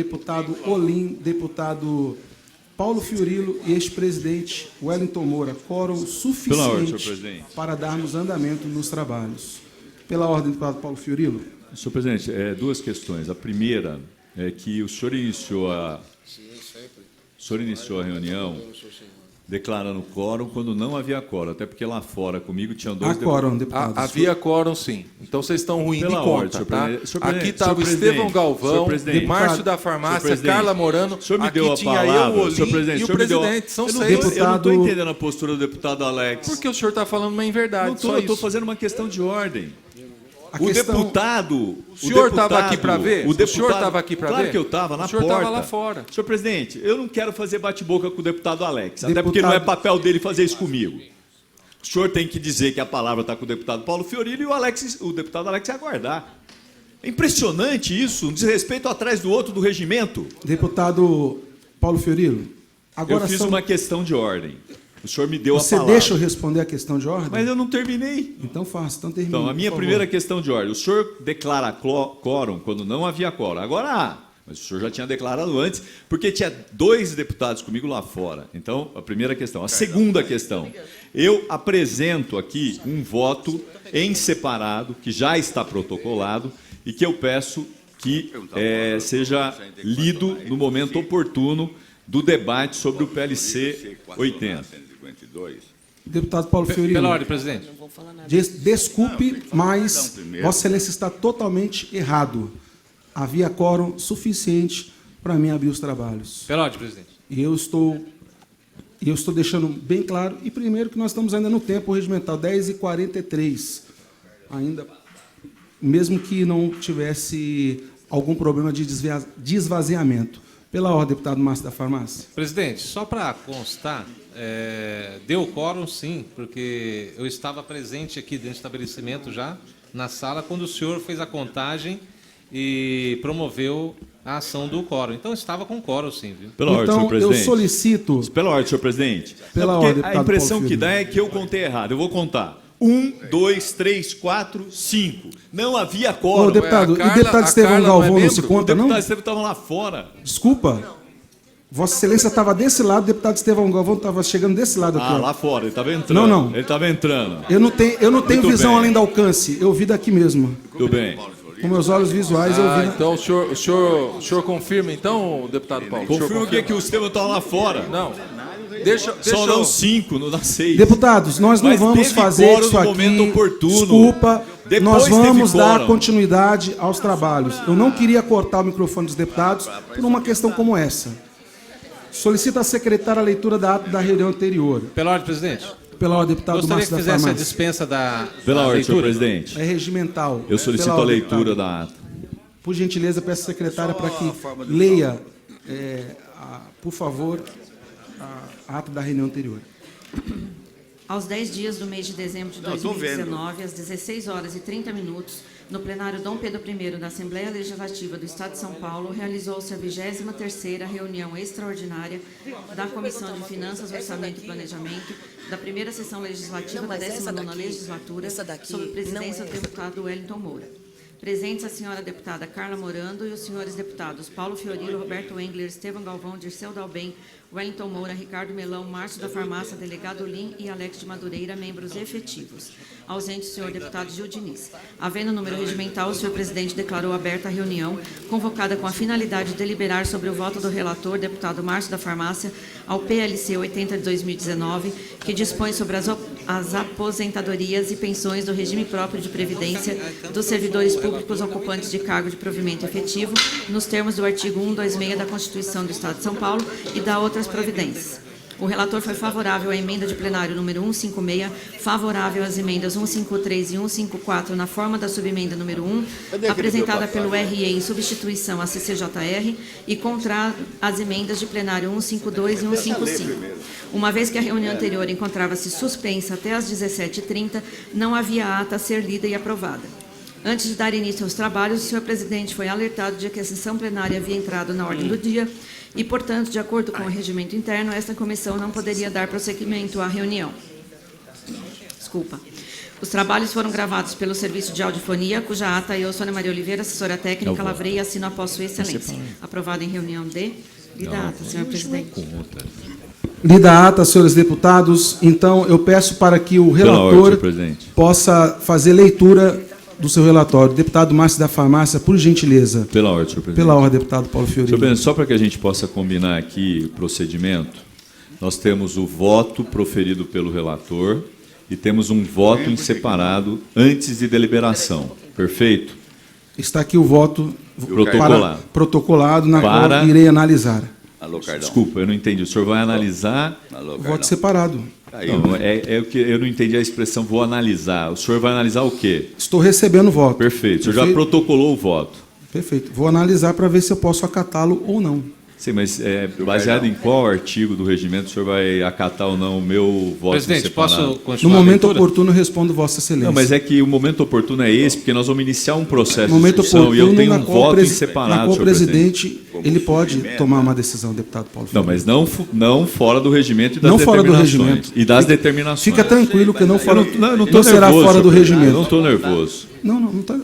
deputado Olim, deputado Paulo Fiorilo e ex-presidente Wellington Moura. Quórum suficiente para darmos andamento nos trabalhos. Pela ordem, deputado Paulo Fiorilo. Senhor presidente, duas questões. A primeira é que o senhor iniciou a reunião declarando quórum quando não havia quórum, até porque lá fora comigo tinham dois deputados. Quórum, deputado. Havia quórum, sim. Então vocês estão ruindo de conta, tá? Aqui estava o presidente, Estevão Galvão, Márcio da Farmácia, Carla Morano, o senhor me aqui deu a tinha palavra, eu, o Olim e o presidente. São seis. Eu não estou entendendo a postura do deputado Alex. Porque o senhor está falando uma inverdade. Não estou fazendo uma questão de ordem. O senhor estava aqui para ver? O senhor estava aqui para ver? Claro que eu estava, na porta. O senhor estava lá fora. Senhor presidente, eu não quero fazer bate-boca com o deputado Alex, até porque não é papel dele fazer isso comigo. O senhor tem que dizer que a palavra está com o deputado Paulo Fiorilo e o deputado Alex aguardar. É impressionante isso, um desrespeito atrás do outro do regimento. Deputado Paulo Fiorilo, agora eu fiz uma questão de ordem. O senhor me deu a palavra. Você deixa eu responder a questão de ordem? Mas eu não terminei. Então faça, então termine. Então, a minha primeira questão de ordem. O senhor declara quórum quando não havia quórum. Agora há. Mas o senhor já tinha declarado antes, porque tinha dois deputados comigo lá fora. Então, a primeira questão. A segunda questão. Eu apresento aqui um voto em separado, que já está protocolado, e que eu peço que seja lido no momento oportuno do debate sobre o PLC 80. Deputado Paulo Fiorilo. Pela ordem, presidente. Desculpe, mas Vossa Excelência está totalmente errado. Havia quórum suficiente para mim abrir os trabalhos. Pela ordem, presidente. E eu estou deixando bem claro, e primeiro que nós estamos ainda no tempo regimental, 10h43, ainda, mesmo que não tivesse algum problema de desvaziamento. Pela ordem, deputado Márcio da Farmácia. Presidente, só para constar, deu quórum sim, porque eu estava presente aqui dentro do estabelecimento já, na sala, quando o senhor fez a contagem e promoveu a ação do quórum. Então, estava com quórum sim, viu? Pela ordem, senhor presidente. Eu solicito... Pela ordem, senhor presidente. Pela ordem, a impressão que dá é que eu contei errado. Eu vou contar. 1, 2, 3, 4, 5. Não havia quórum. Ô, deputado, e deputado Estevão Galvão não se conta, não? O deputado Estevão estava lá fora. Desculpa. Vossa Excelência estava desse lado, o deputado Estevão Galvão estava chegando desse lado aqui. Lá fora, ele estava entrando. Não. Ele estava entrando. Eu não tenho visão além do alcance. Eu vi daqui mesmo. Tudo bem. Com meus olhos visuais, eu vi. Então, o senhor confirma, então, deputado Paulo? Confirma que o Estevão estava lá fora. Não. Só não 5, não dá 6. Deputados, nós não vamos fazer isso aqui. Momento oportuno. Desculpa, nós vamos dar quórum. continuidade aos trabalhos. Eu não queria cortar o microfone dos deputados por uma questão como essa. Solicito à secretária a leitura da ata da reunião anterior. Pela ordem, presidente. Pela ordem, deputado Gostaria Márcio que da fizesse a Farmácia. dispensa da Pela ordem, senhor leitura. presidente. É regimental. Eu solicito a leitura da ata. Por gentileza, peço à secretária para que leia, por favor, a ata da reunião anterior. Aos 10 dias do mês de dezembro de 2019, às 16h30, no plenário Dom Pedro I da Assembleia Legislativa do Estado de São Paulo, realizou-se a 23ª reunião extraordinária da Comissão de Finanças, Orçamento e Planejamento, da primeira sessão legislativa da 19ª legislatura, sob presidência do deputado Wellington Moura. Presentes a senhora deputada Carla Morando e os senhores deputados Paulo Fiorilo, Roberto Engler, Estevão Galvão, Dirceu Dalben, Wellington Moura, Ricardo Melão, Márcio da Farmácia, delegado Lim e Alex de Madureira, membros efetivos. Ausente o senhor deputado Gil Diniz. Havendo número regimental, o senhor presidente declarou aberta a reunião, convocada com a finalidade de deliberar sobre o voto do relator, deputado Márcio da Farmácia, ao PLC 80 de 2019, que dispõe sobre as aposentadorias e pensões do regime próprio de previdência dos servidores públicos ocupantes de cargo de provimento efetivo, nos termos do artigo 126 da Constituição do Estado de São Paulo e da outras providências. O relator foi favorável à emenda de plenário número 156, favorável às emendas 153 e 154 na forma da subemenda número 1, apresentada pelo RE em substituição à CCJR, e contra as emendas de plenário 152 e 155. Uma vez que a reunião anterior encontrava-se suspensa até às 17h30, não havia ata a ser lida e aprovada. Antes de dar início aos trabalhos, o senhor presidente foi alertado de que a sessão plenária havia entrado na ordem do dia e, portanto, de acordo com o regimento interno, esta comissão não poderia dar prosseguimento à reunião. Os trabalhos foram gravados pelo Serviço de Audiofonia, cuja ata eu, Sônia Maria Oliveira, assessora técnica, lavrei e assino após sua excelência. Aprovado em reunião de... Lida a ata, senhor presidente. Lida a ata, senhores deputados. Então, eu peço para que o relator possa fazer leitura do seu relatório. Deputado Márcio da Farmácia, por gentileza. Pela ordem, senhor presidente. Pela ordem, deputado Paulo Fiorino. Senhor presidente, só para que a gente possa combinar aqui o procedimento, nós temos o voto proferido pelo relator e temos um voto em separado antes de deliberação. Perfeito? Está aqui o voto protocolado, na qual irei analisar. Desculpa, eu não entendi. O senhor vai analisar... Voto separado. Não, eu não entendi a expressão vou analisar. O senhor vai analisar o quê? Estou recebendo o voto. Perfeito. O senhor já protocolou o voto. Perfeito. Vou analisar para ver se eu posso acatá-lo ou não. Sim, mas baseado em qual artigo do regimento o senhor vai acatar ou não o meu voto presidente, separado? Posso continuar? No momento oportuno, respondo Vossa Excelência. Não, mas é que o momento oportuno é esse, porque nós vamos iniciar um processo de discussão e eu tenho um voto em separado, na qual o presidente ele pode tomar uma decisão, deputado Paulo Fiorino. Não, mas não fora do regimento e das não determinações. Fora do regimento. E das determinações. Fica tranquilo que não não será fora do regimento. Eu não estou nervoso.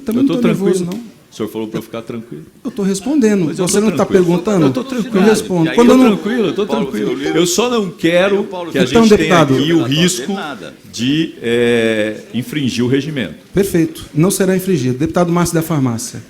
Também não estou nervoso, não. O senhor falou para eu ficar tranquilo. Eu estou respondendo. Você não está perguntando? Eu estou tranquilo. Eu respondo. Eu estou tranquilo. Eu só não quero que a gente tenha aqui o risco de infringir o regimento. Perfeito. Não será infringido. Deputado Márcio da Farmácia.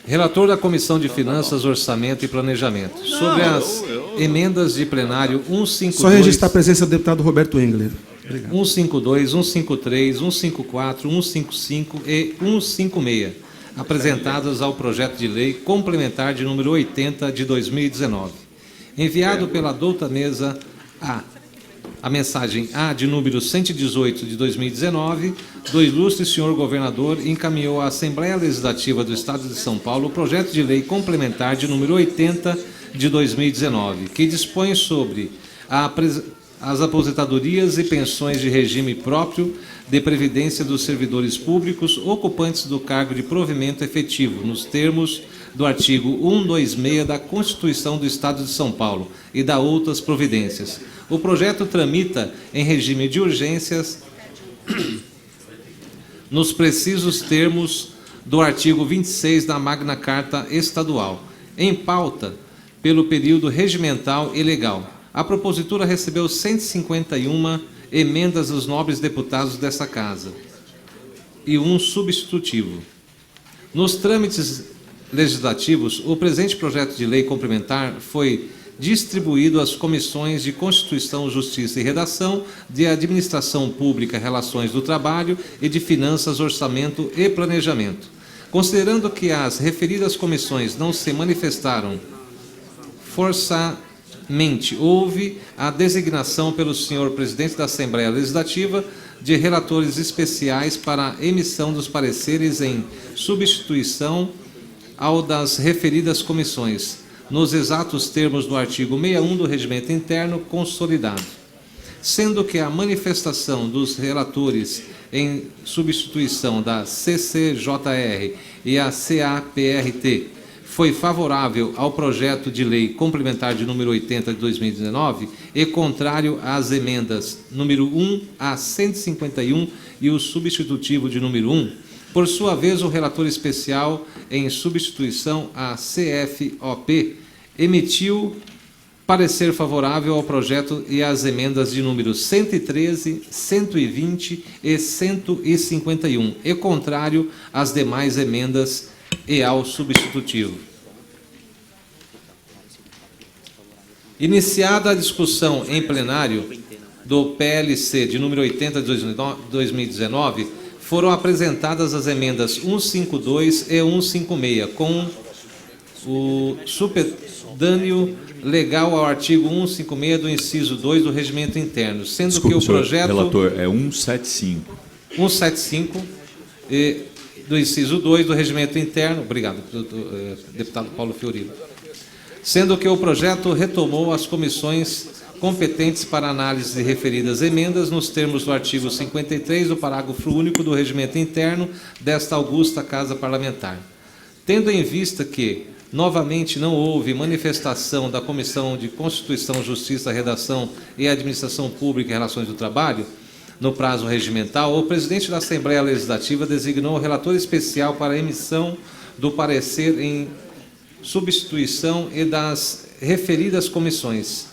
Relator da Comissão de Finanças, Orçamento e Planejamento. Sobre as emendas de plenário 152... Só registrar a presença do deputado Roberto Engler. Obrigado. 152, 153, 154, 155 e 156, apresentadas ao projeto de lei complementar de número 80 de 2019. Enviado pela douta mesa a mensagem A de número 118 de 2019, do ilustre senhor governador encaminhou à Assembleia Legislativa do Estado de São Paulo o projeto de lei complementar de número 80 de 2019, que dispõe sobre as aposentadorias e pensões de regime próprio de previdência dos servidores públicos ocupantes do cargo de provimento efetivo, nos termos do artigo 126 da Constituição do Estado de São Paulo e da outras providências. O projeto tramita em regime de urgências nos precisos termos do artigo 26 da Magna Carta Estadual, em pauta pelo período regimental e legal. A propositura recebeu 151 emendas dos nobres deputados dessa Casa e um substitutivo. Nos trâmites legislativos, o presente projeto de lei complementar foi distribuído às comissões de Constituição, Justiça e Redação, de Administração Pública, Relações do Trabalho e de Finanças, Orçamento e Planejamento. Considerando que as referidas comissões não se manifestaram houve a designação pelo senhor presidente da Assembleia Legislativa de relatores especiais para a emissão dos pareceres em substituição ao das referidas comissões, nos exatos termos do artigo 61 do Regimento Interno consolidado. Sendo que a manifestação dos relatores em substituição da CCJR e a CAPRT foi favorável ao projeto de lei complementar de número 80 de 2019 e contrário às emendas número 1 a 151 e o substitutivo de número 1, por sua vez, o relator especial em substituição à CFOP emitiu parecer favorável ao projeto e às emendas de número 113, 120 e 151 e contrário às demais emendas e ao substitutivo. Iniciada a discussão em plenário do PLC de número 80 de 2019, foram apresentadas as emendas 152 e 156, com o supedâneo legal ao artigo 156 do inciso 2 do Regimento Interno, sendo Desculpe, que o projeto... relator, é 175. 175 do inciso 2 do Regimento Interno, obrigado, deputado Paulo Fiorino, sendo que o projeto retomou as comissões competentes para análise de referidas emendas nos termos do artigo 53 do parágrafo único do Regimento Interno desta augusta Casa Parlamentar. Tendo em vista que, novamente, não houve manifestação da Comissão de Constituição, Justiça, Redação e Administração Pública e Relações do Trabalho, no prazo regimental, o presidente da Assembleia Legislativa designou o relator especial para a emissão do parecer em substituição e das referidas comissões,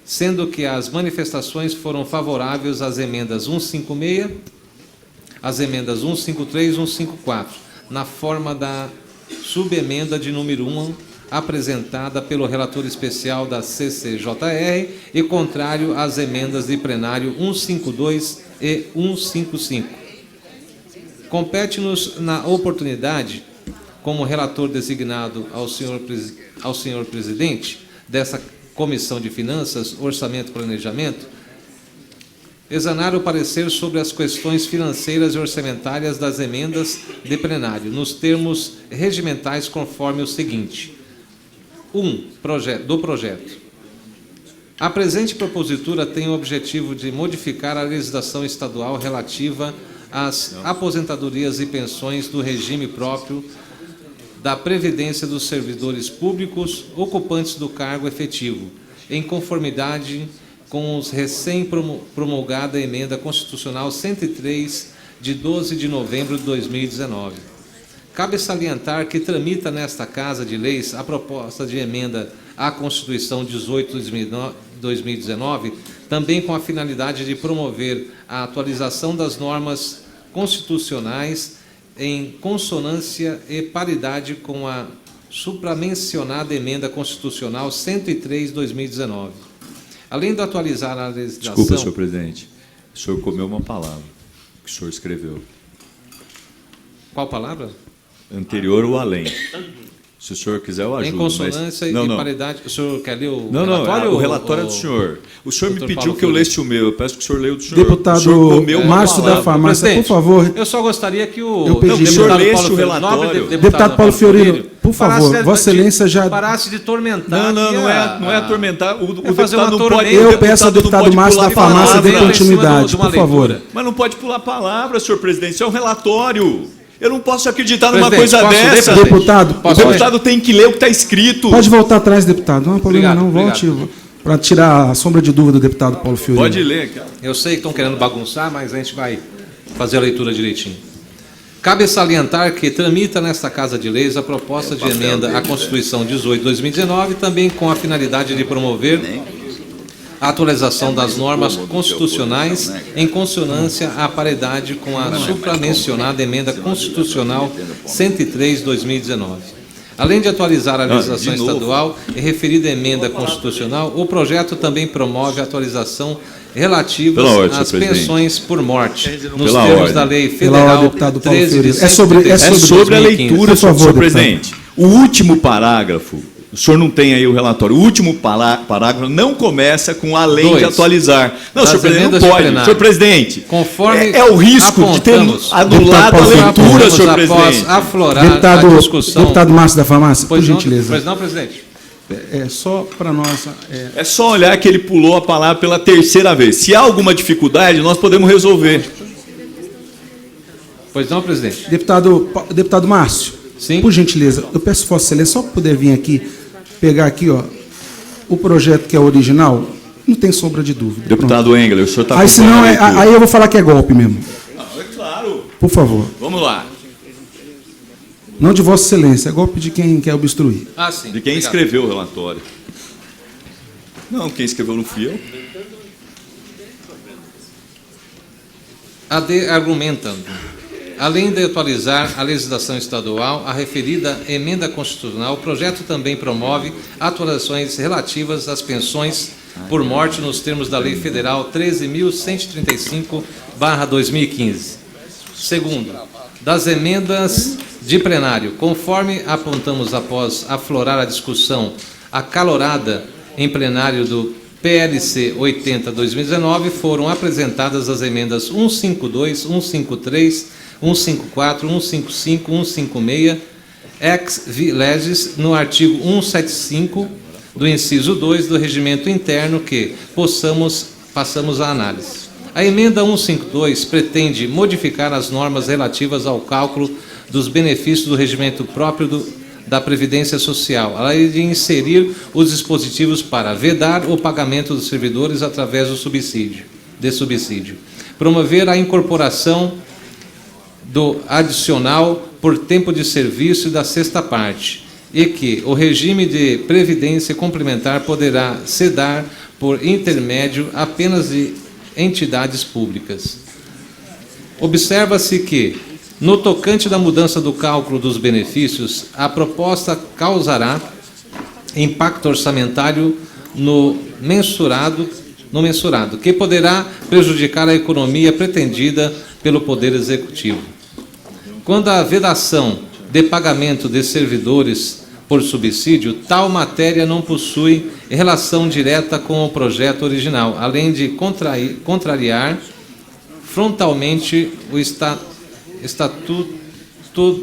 sendo que as manifestações foram favoráveis às emendas 156, às emendas 153 e 154, na forma da subemenda de número 1, apresentada pelo relator especial da CCJR, e contrário às emendas de plenário 152 e 155. Compete-nos, na oportunidade, como relator designado ao senhor presidente dessa Comissão de Finanças, Orçamento e Planejamento, exanar o parecer sobre as questões financeiras e orçamentárias das emendas de plenário, nos termos regimentais conforme o seguinte. 1. Do projeto. A presente propositura tem o objetivo de modificar a legislação estadual relativa às aposentadorias e pensões do regime próprio da Previdência dos servidores públicos ocupantes do cargo efetivo, em conformidade com os recém-promulgada Emenda Constitucional 103, de 12 de novembro de 2019. Cabe salientar que tramita nesta Casa de Leis a proposta de emenda à Constituição 18 de 2019, também com a finalidade de promover a atualização das normas constitucionais em consonância e paridade com a supramencionada Emenda Constitucional 103 de 2019. Além de atualizar a legislação... Desculpa, senhor presidente. O senhor comeu uma palavra que o senhor escreveu. Qual palavra? Anterior ou além. Se o senhor quiser, eu ajudo. Em consonância e paridade... O senhor quer ler o relatório? Não, o relatório é do senhor. O senhor me pediu que eu lesse o meu. Eu peço que o senhor leia o do senhor. Deputado Márcio da Farmácia, por favor. Eu só gostaria que o senhor lesse o relatório. Deputado Paulo Fiorino, por favor, Vossa Excelência já... Parasse de tormentar. Não é atormentar. O deputado não pode... Eu peço ao deputado Márcio da Farmácia dê continuidade, por favor. Mas não pode pular a palavra, senhor presidente. Isso é um relatório. Eu não posso acreditar numa coisa dessa. Deputado, o deputado tem que ler o que está escrito. Pode voltar atrás, deputado. Não há problema não. Volte para tirar a sombra de dúvida do deputado Paulo Fiorino. Pode ler, cara. Eu sei que estão querendo bagunçar, mas a gente vai fazer a leitura direitinho. Cabe salientar que tramita nesta Casa de Leis a proposta de emenda à Constituição 18 de 2019, também com a finalidade de promover a atualização das normas constitucionais em consonância à paridade com a supramencionada Emenda Constitucional 103 de 2019. Além de atualizar a legislação estadual e referida emenda constitucional, o projeto também promove a atualização relativa às pensões por morte, nos termos da Lei Federal 13.133. É sobre a leitura, senhor presidente. O último parágrafo, o senhor não tem aí o relatório, o último parágrafo não começa com além de atualizar. Não, senhor presidente, não pode. Senhor presidente, conforme é o risco de ter anulado a leitura, senhor presidente. Deputado Márcio da Farmácia, por gentileza. Pois não, presidente. É só para nós... É só olhar que ele pulou a palavra pela terceira vez. Se há alguma dificuldade, nós podemos resolver. Pois não, presidente. Deputado Márcio, sim? Por gentileza, eu peço Vossa Excelência só para poder vir aqui, pegar aqui, ó, o projeto que é original, não tem sombra de dúvida. Deputado Engler, o senhor está... Aí eu vou falar que é golpe mesmo. Não, é claro. Por favor. Vamos lá. Não de Vossa Excelência, é golpe de quem quer obstruir. Ah, sim. De quem escreveu o relatório. Não, quem escreveu não fui eu. Argumentando. Além de atualizar a legislação estadual, a referida emenda constitucional, o projeto também promove atualizações relativas às pensões por morte nos termos da Lei Federal 13.135/2015. Segundo, das emendas de plenário, conforme apontamos após aflorar a discussão acalorada em plenário do PLC 80/2019, foram apresentadas as emendas 152, 153, 154, 155, 156, ex legis, no artigo 175 do inciso 2 do Regimento Interno, que passamos à análise. A emenda 152 pretende modificar as normas relativas ao cálculo dos benefícios do regimento próprio da Previdência Social, além de inserir os dispositivos para vedar o pagamento dos servidores através do subsídio. promover a incorporação do adicional por tempo de serviço da sexta parte, e que o regime de previdência complementar poderá se dar por intermédio apenas de entidades públicas. Observa-se que, no tocante da mudança do cálculo dos benefícios, a proposta causará impacto orçamentário no mensurado, que poderá prejudicar a economia pretendida pelo Poder Executivo. Quando a vedação de pagamento de servidores por subsídio, tal matéria não possui relação direta com o projeto original, além de contrariar frontalmente o estatuto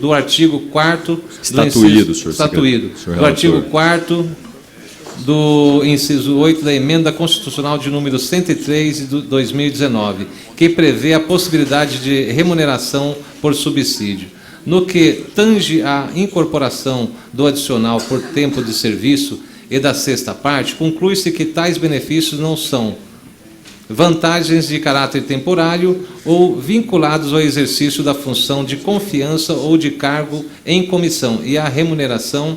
do artigo 4º do artigo 4º do inciso 8 da Emenda Constitucional de número 103 de 2019, que prevê a possibilidade de remuneração por subsídio. No que tange à incorporação do adicional por tempo de serviço e da sexta parte, conclui-se que tais benefícios não são vantagens de caráter temporário ou vinculados ao exercício da função de confiança ou de cargo em comissão e à remuneração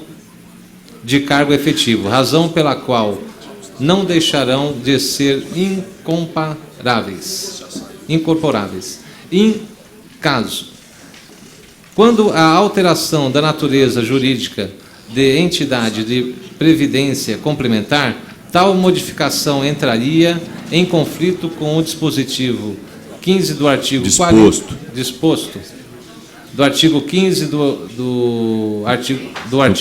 de cargo efetivo, razão pela qual não deixarão de ser incorporáveis. Em caso, quando a alteração da natureza jurídica de entidade de previdência complementar, tal modificação entraria em conflito com o dispositivo 15 do artigo 40, do artigo 15 do artigo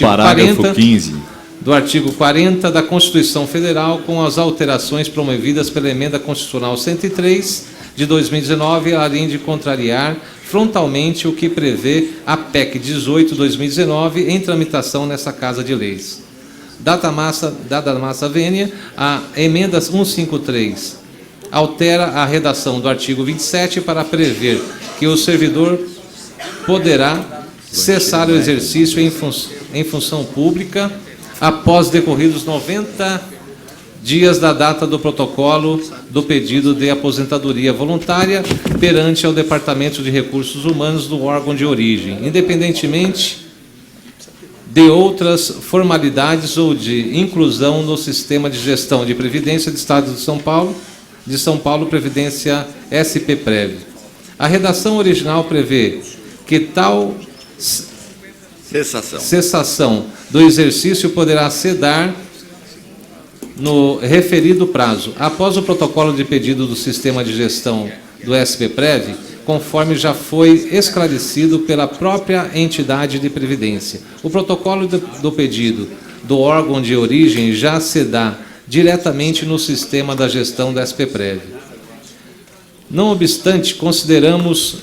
40, 15. do artigo 40 da Constituição Federal, com as alterações promovidas pela Emenda Constitucional 103 de 2019, além de contrariar frontalmente o que prevê a PEC 18/2019 em tramitação nessa Casa de Leis. Dada massa vênia, a Emenda 153 altera a redação do artigo 27 para prever que o servidor poderá cessar o exercício em função pública após decorridos 90 dias da data do protocolo do pedido de aposentadoria voluntária perante ao Departamento de Recursos Humanos do órgão de origem, independentemente de outras formalidades ou de inclusão no sistema de gestão de previdência do Estado de São Paulo, Previdência SP-Prev. A redação original prevê que tal cessação do exercício poderá se dar no referido prazo, após o protocolo de pedido do sistema de gestão do SP-Prev, conforme já foi esclarecido pela própria entidade de previdência. O protocolo do pedido do órgão de origem já se dá diretamente no sistema da gestão da SP-Prev. Não obstante, consideramos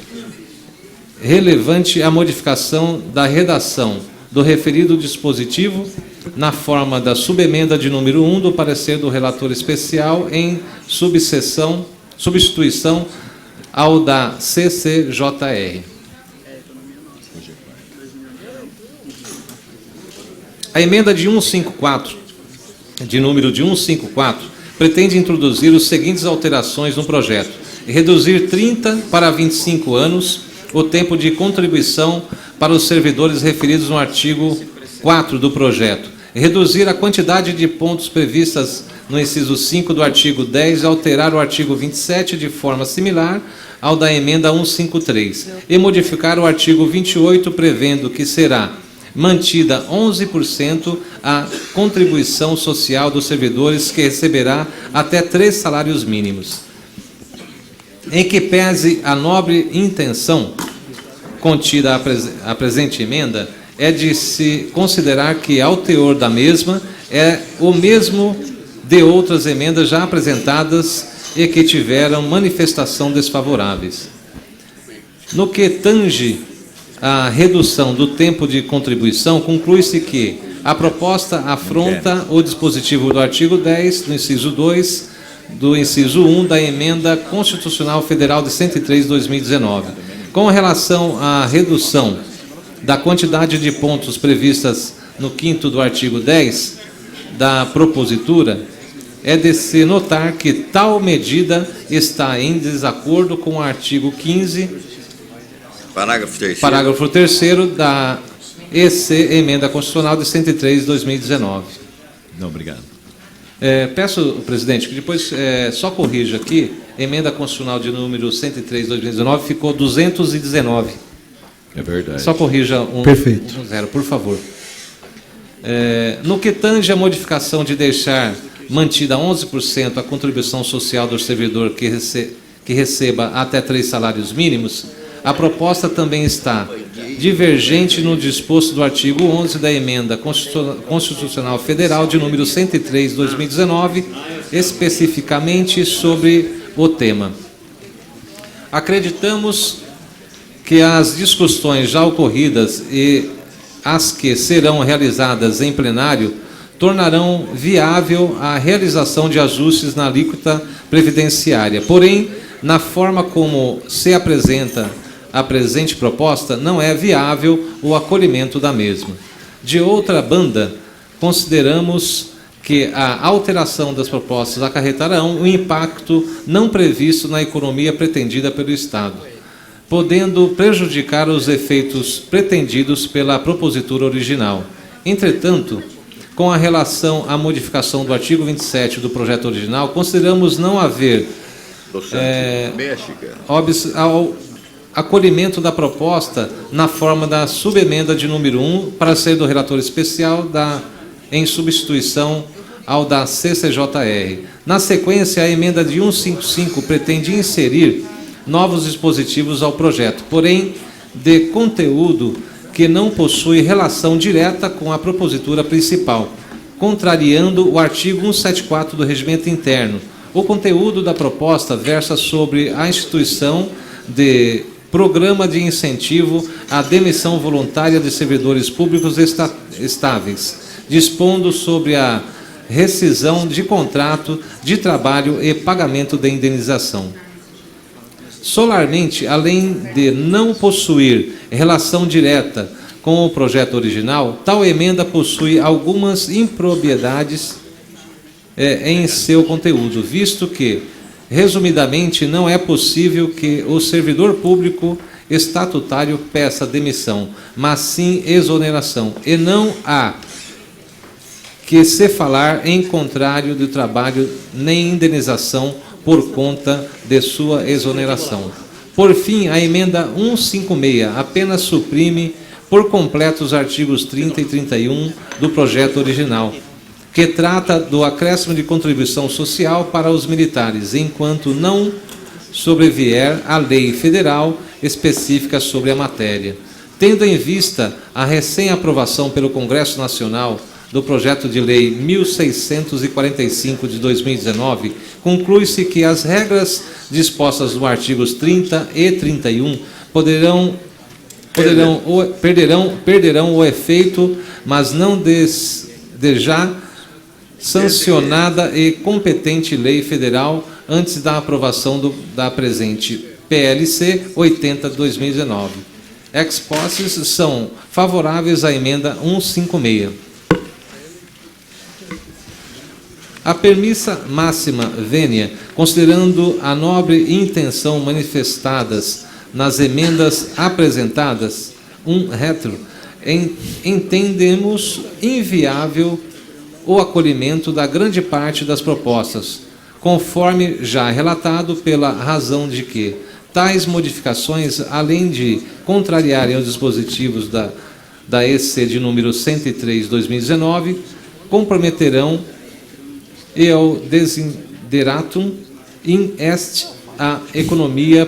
relevante a modificação da redação do referido dispositivo na forma da subemenda de número 1 do parecer do relator especial em substituição ao da CCJR. A emenda de 154, de número de 154, pretende introduzir os seguintes alterações no projeto: reduzir 30 para 25 anos o tempo de contribuição para os servidores referidos no artigo 4 do projeto, reduzir a quantidade de pontos previstas no inciso 5 do artigo 10 e alterar o artigo 27 de forma similar ao da emenda 153, e modificar o artigo 28, prevendo que será mantida 11% a contribuição social dos servidores, que receberá até 3 salários mínimos. Em que pese a nobre intenção contida a presente emenda, é de se considerar que ao teor da mesma é o mesmo de outras emendas já apresentadas e que tiveram manifestação desfavoráveis. No que tange à redução do tempo de contribuição, conclui-se que a proposta afronta o dispositivo do artigo 10, do inciso 2, do inciso 1 da Emenda Constitucional Federal de 103 de 2019. Com relação à redução da quantidade de pontos previstas no 5º do artigo 10 da propositura, é de se notar que tal medida está em desacordo com o artigo 15, parágrafo 3º da EC, Emenda Constitucional de 103 de 2019. Não, obrigado. Peço, presidente, que depois só corrija aqui, Emenda Constitucional de número 103 de 2019 ficou 219. É verdade. Só corrija Perfeito. 0, por favor. No que tange a modificação de deixar mantida 11% a contribuição social do servidor que receba até 3 salários mínimos, a proposta também está divergente no disposto do artigo 11 da Emenda Constitucional Federal de número 103 de 2019, especificamente sobre o tema. Acreditamos que as discussões já ocorridas e as que serão realizadas em plenário tornarão viável a realização de ajustes na alíquota previdenciária. Porém, na forma como se apresenta a presente proposta, não é viável o acolhimento da mesma. De outra banda, consideramos que a alteração das propostas acarretarão um impacto não previsto na economia pretendida pelo Estado, podendo prejudicar os efeitos pretendidos pela propositura original. Entretanto, com a relação à modificação do artigo 27 do projeto original, consideramos não haver ao acolhimento da proposta na forma da subemenda de número 1, para ser do relator especial em substituição ao da CCJR. Na sequência, a emenda de 155 pretende inserir novos dispositivos ao projeto, porém de conteúdo que não possui relação direta com a propositura principal, contrariando o artigo 174 do Regimento Interno. O conteúdo da proposta versa sobre a instituição de Programa de Incentivo à Demissão Voluntária de Servidores Públicos Estáveis, dispondo sobre a rescisão de contrato de trabalho e pagamento de indenização. Solarmente, além de não possuir relação direta com o projeto original, tal emenda possui algumas impropriedades em seu conteúdo, visto que, resumidamente, não é possível que o servidor público estatutário peça demissão, mas sim exoneração, e não há que se falar em contrário do trabalho nem indenização por conta de sua exoneração. Por fim, a emenda 156 apenas suprime por completo os artigos 30 e 31 do projeto original, que trata do acréscimo de contribuição social para os militares, enquanto não sobrevier a lei federal específica sobre a matéria. Tendo em vista a recém-aprovação pelo Congresso Nacional do projeto de lei 1645 de 2019, conclui-se que as regras dispostas nos artigos 30 e 31 perderão o efeito, mas não de já sancionada e competente lei federal antes da aprovação da presente PLC 80 de 2019. Ex posses são favoráveis à emenda 156. A premissa máxima vênia, considerando a nobre intenção manifestadas nas emendas apresentadas, entendemos inviável o acolhimento da grande parte das propostas, conforme já relatado, pela razão de que tais modificações, além de contrariarem os dispositivos da EC de número 103 de 2019, comprometerão e ao desideratum in est a economia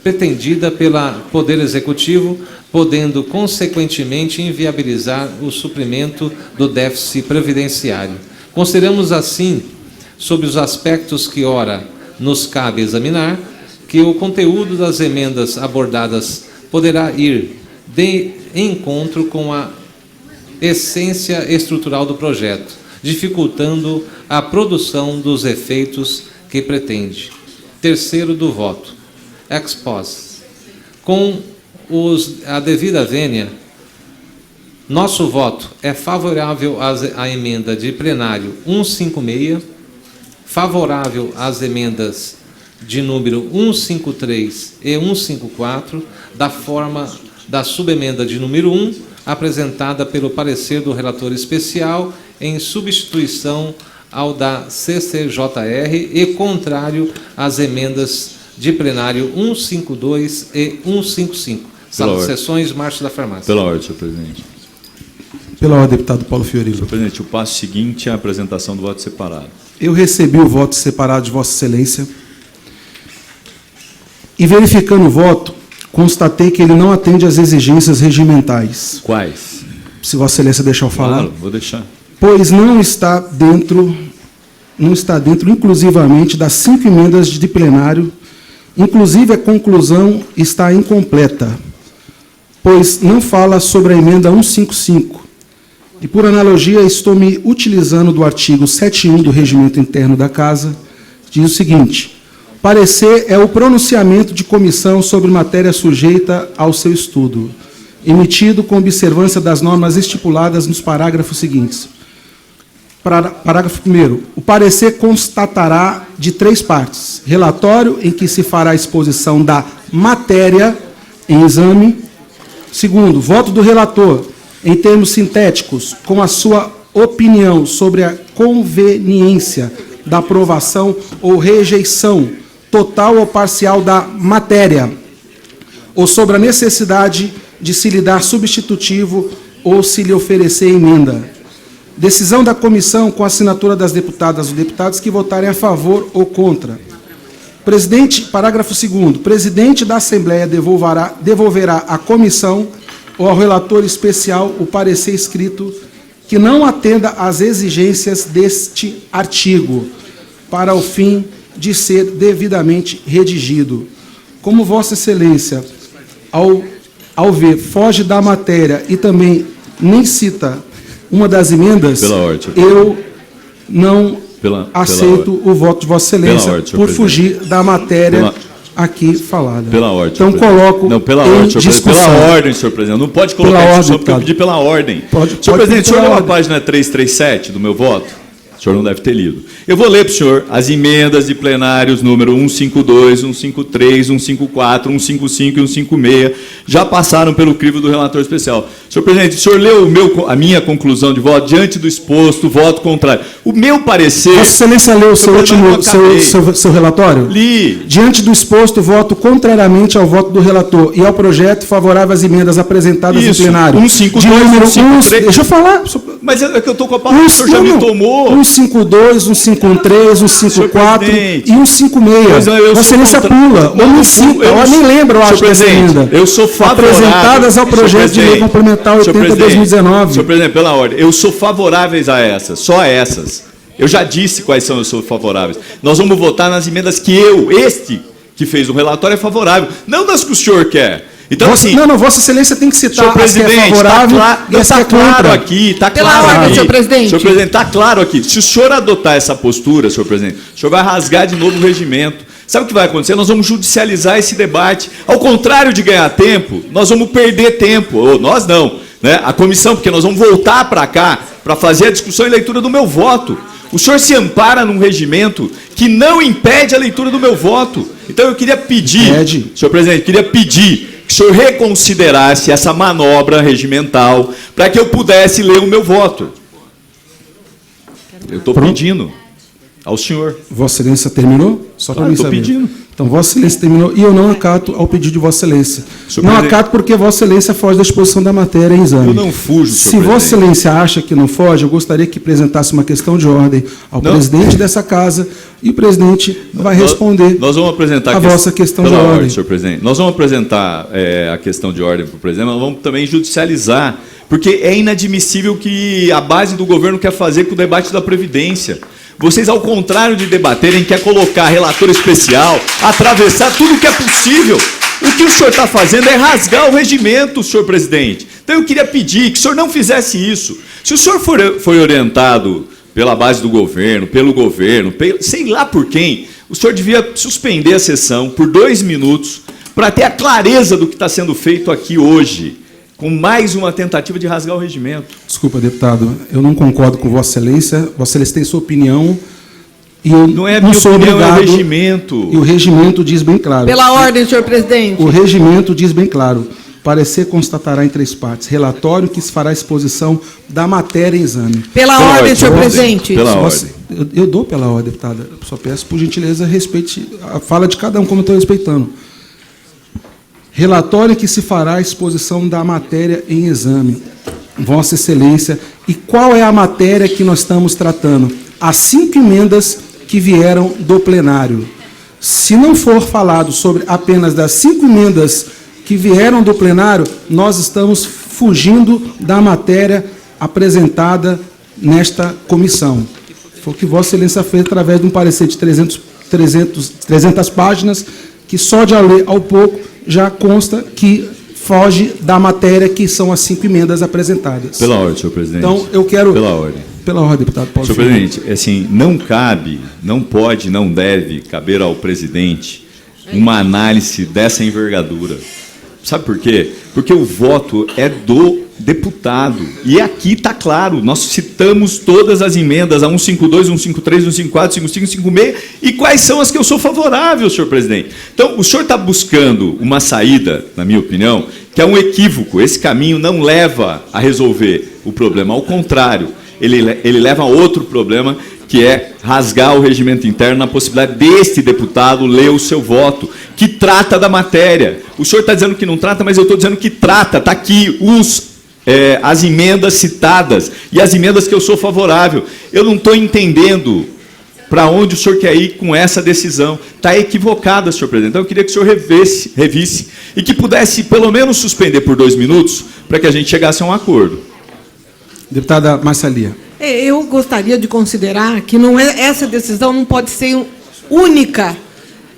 pretendida pelo Poder Executivo, podendo, consequentemente, inviabilizar o suprimento do déficit previdenciário. Consideramos, assim, sob os aspectos que ora nos cabe examinar, que o conteúdo das emendas abordadas poderá ir de encontro com a essência estrutural do projeto, dificultando a produção dos efeitos que pretende. Terceiro do voto. Ex post. Com a devida vênia, Nosso voto é favorável à emenda de plenário 156, favorável às emendas de número 153 e 154, da forma da subemenda de número 1, apresentada pelo parecer do relator especial, em substituição ao da CCJR e contrário às emendas de plenário 152 e 155. Sala de sessões, Marcha da Farmácia. Pela ordem, senhor presidente. Pela ordem, deputado Paulo Fiorilo. Senhor presidente, o passo seguinte é a apresentação do voto separado. Eu recebi o voto separado de Vossa Excelência e, verificando o voto, constatei que ele não atende às exigências regimentais. Quais? Se Vossa Excelência deixar eu falar. Claro, vou deixar. Pois não está dentro inclusivamente das 5 emendas de plenário, inclusive a conclusão está incompleta, pois não fala sobre a emenda 155. E, por analogia, estou me utilizando do artigo 71 do Regimento Interno da Casa, que diz o seguinte: parecer é o pronunciamento de comissão sobre matéria sujeita ao seu estudo, emitido com observância das normas estipuladas nos parágrafos seguintes. Parágrafo 1º. O parecer constatará de 3 partes. Relatório, em que se fará a exposição da matéria em exame. Segundo, voto do relator, em termos sintéticos, com a sua opinião sobre a conveniência da aprovação ou rejeição total ou parcial da matéria, ou sobre a necessidade de se lhe dar substitutivo ou se lhe oferecer emenda. Decisão da comissão com a assinatura das deputadas ou deputados que votarem a favor ou contra. Presidente, parágrafo 2º. Presidente da Assembleia devolverá à comissão ou ao relator especial o parecer escrito que não atenda às exigências deste artigo, para o fim de ser devidamente redigido. Como Vossa Excelência, ao ver, foge da matéria e também nem cita uma das emendas, eu não aceito o voto de Vossa Excelência por fugir da matéria aqui falada. Pela ordem. Então, coloco em discussão. Pela ordem, senhor presidente. Não pode colocar em discussão, porque eu pedi pela ordem. Senhor presidente, o senhor leu a página 337 do meu voto? O senhor não deve ter lido. Eu vou ler para o senhor as emendas de plenários número 152, 153, 154, 155 e 156. Já passaram pelo crivo do relator especial. Senhor presidente, o senhor leu a minha conclusão de voto diante do exposto, voto contrário. O meu parecer... Vossa Excelência leu o seu relatório? Li. Diante do exposto, voto contrariamente ao voto do relator e ao projeto favorável às emendas apresentadas em plenário. 152, 153... Deixa eu falar. Mas é que eu estou com a palavra, o senhor já me tomou. 152, 153, 154 e 156. Vossa Excelência pula, ou nem cita, ou nem lembra, eu acho, dessa emenda. Eu sou favorável. Apresentadas ao projeto de lei complementar 80/2019. Senhor presidente, pela ordem, eu sou favoráveis a essas, só a essas. Eu já disse quais são os seus favoráveis. Nós vamos votar nas emendas que que fez o relatório, é favorável, não das que o senhor quer. Então, assim, Vossa Excelência tem que citar senhor presidente, é favorável está claro aqui, está claro ordem, aqui. senhor presidente. Senhor presidente, está claro aqui. Se o senhor adotar essa postura, senhor presidente, o senhor vai rasgar de novo o regimento. Sabe o que vai acontecer? Nós vamos judicializar esse debate. Ao contrário de ganhar tempo, nós vamos perder tempo. Ou nós não, né? A comissão, porque nós vamos voltar para cá para fazer a discussão e leitura do meu voto. O senhor se ampara num regimento que não impede a leitura do meu voto. Então eu queria pedir, senhor presidente, queria pedir que o senhor reconsiderasse essa manobra regimental para que eu pudesse ler o meu voto. Eu estou pedindo ao senhor. Vossa Excelência terminou? Só para mim saber. Pedindo. Então, Vossa Excelência terminou e eu não acato ao pedido de Vossa Excelência. Não acato porque Vossa Excelência foge da exposição da matéria em exame. Eu não fujo, senhor Se Vossa Excelência acha que não foge, eu gostaria que apresentasse uma questão de ordem ao presidente dessa casa e o presidente vai responder nós vamos apresentar a vossa questão de ordem. Senhor presidente. Nós vamos apresentar a questão de ordem para o presidente, mas nós vamos também judicializar, porque é inadmissível que a base do governo quer fazer com o debate da Previdência. Vocês, ao contrário de debaterem, quer colocar relator especial, atravessar tudo o que é possível. O que o senhor está fazendo é rasgar o regimento, senhor presidente. Então eu queria pedir que o senhor não fizesse isso. Se o senhor foi orientado pela base do governo, pelo governo, sei lá por quem, o senhor devia suspender a sessão por 2 minutos para ter a clareza do que está sendo feito aqui hoje. com mais uma tentativa de rasgar o regimento. Desculpa, deputado, eu não concordo com Vossa Excelência. Vossa Excelência tem sua opinião e eu não é não minha sou opinião, obrigado. É o regimento. E o regimento diz bem claro. Pela ordem, senhor presidente. O regimento diz bem claro. Parecer constatará em 3 partes. Relatório que se fará exposição da matéria em exame. Pela ordem, senhor presidente. Pela ordem. Eu dou pela ordem, deputada. Só peço, por gentileza, respeite a fala de cada um, como eu estou respeitando. Relatório que se fará exposição da matéria em exame. Vossa Excelência. E qual é a matéria que nós estamos tratando? As 5 emendas que vieram do plenário. Se não for falado sobre apenas das 5 emendas que vieram do plenário, nós estamos fugindo da matéria apresentada nesta comissão. Foi o que Vossa Excelência fez através de um parecer de 300 páginas, que só de ler ao pouco já consta que foge da matéria que são as 5 emendas apresentadas. Pela ordem, senhor presidente. Então, eu quero... Pela ordem. Pela ordem, deputado Paulo Senhor Filho. presidente, assim, não cabe, não pode, não deve caber ao presidente uma análise dessa envergadura. Sabe por quê? Porque o voto é do deputado. E aqui está claro, nós citamos todas as emendas, a 152, 153, 154, 155, 156, e quais são as que eu sou favorável, senhor presidente. Então, o senhor está buscando uma saída, na minha opinião, que é um equívoco. Esse caminho não leva a resolver o problema, ao contrário, ele leva a outro problema, que é rasgar o regimento interno na possibilidade deste deputado ler o seu voto, que trata da matéria. O senhor está dizendo que não trata, mas eu estou dizendo que trata. Está aqui as emendas citadas e as emendas que eu sou favorável. Eu não estou entendendo para onde o senhor quer ir com essa decisão. Está equivocada, senhor presidente. Então, eu queria que o senhor revisse e que pudesse, pelo menos, suspender por 2 minutos para que a gente chegasse a um acordo. Deputada Marcelia. Eu gostaria de considerar que essa decisão não pode ser única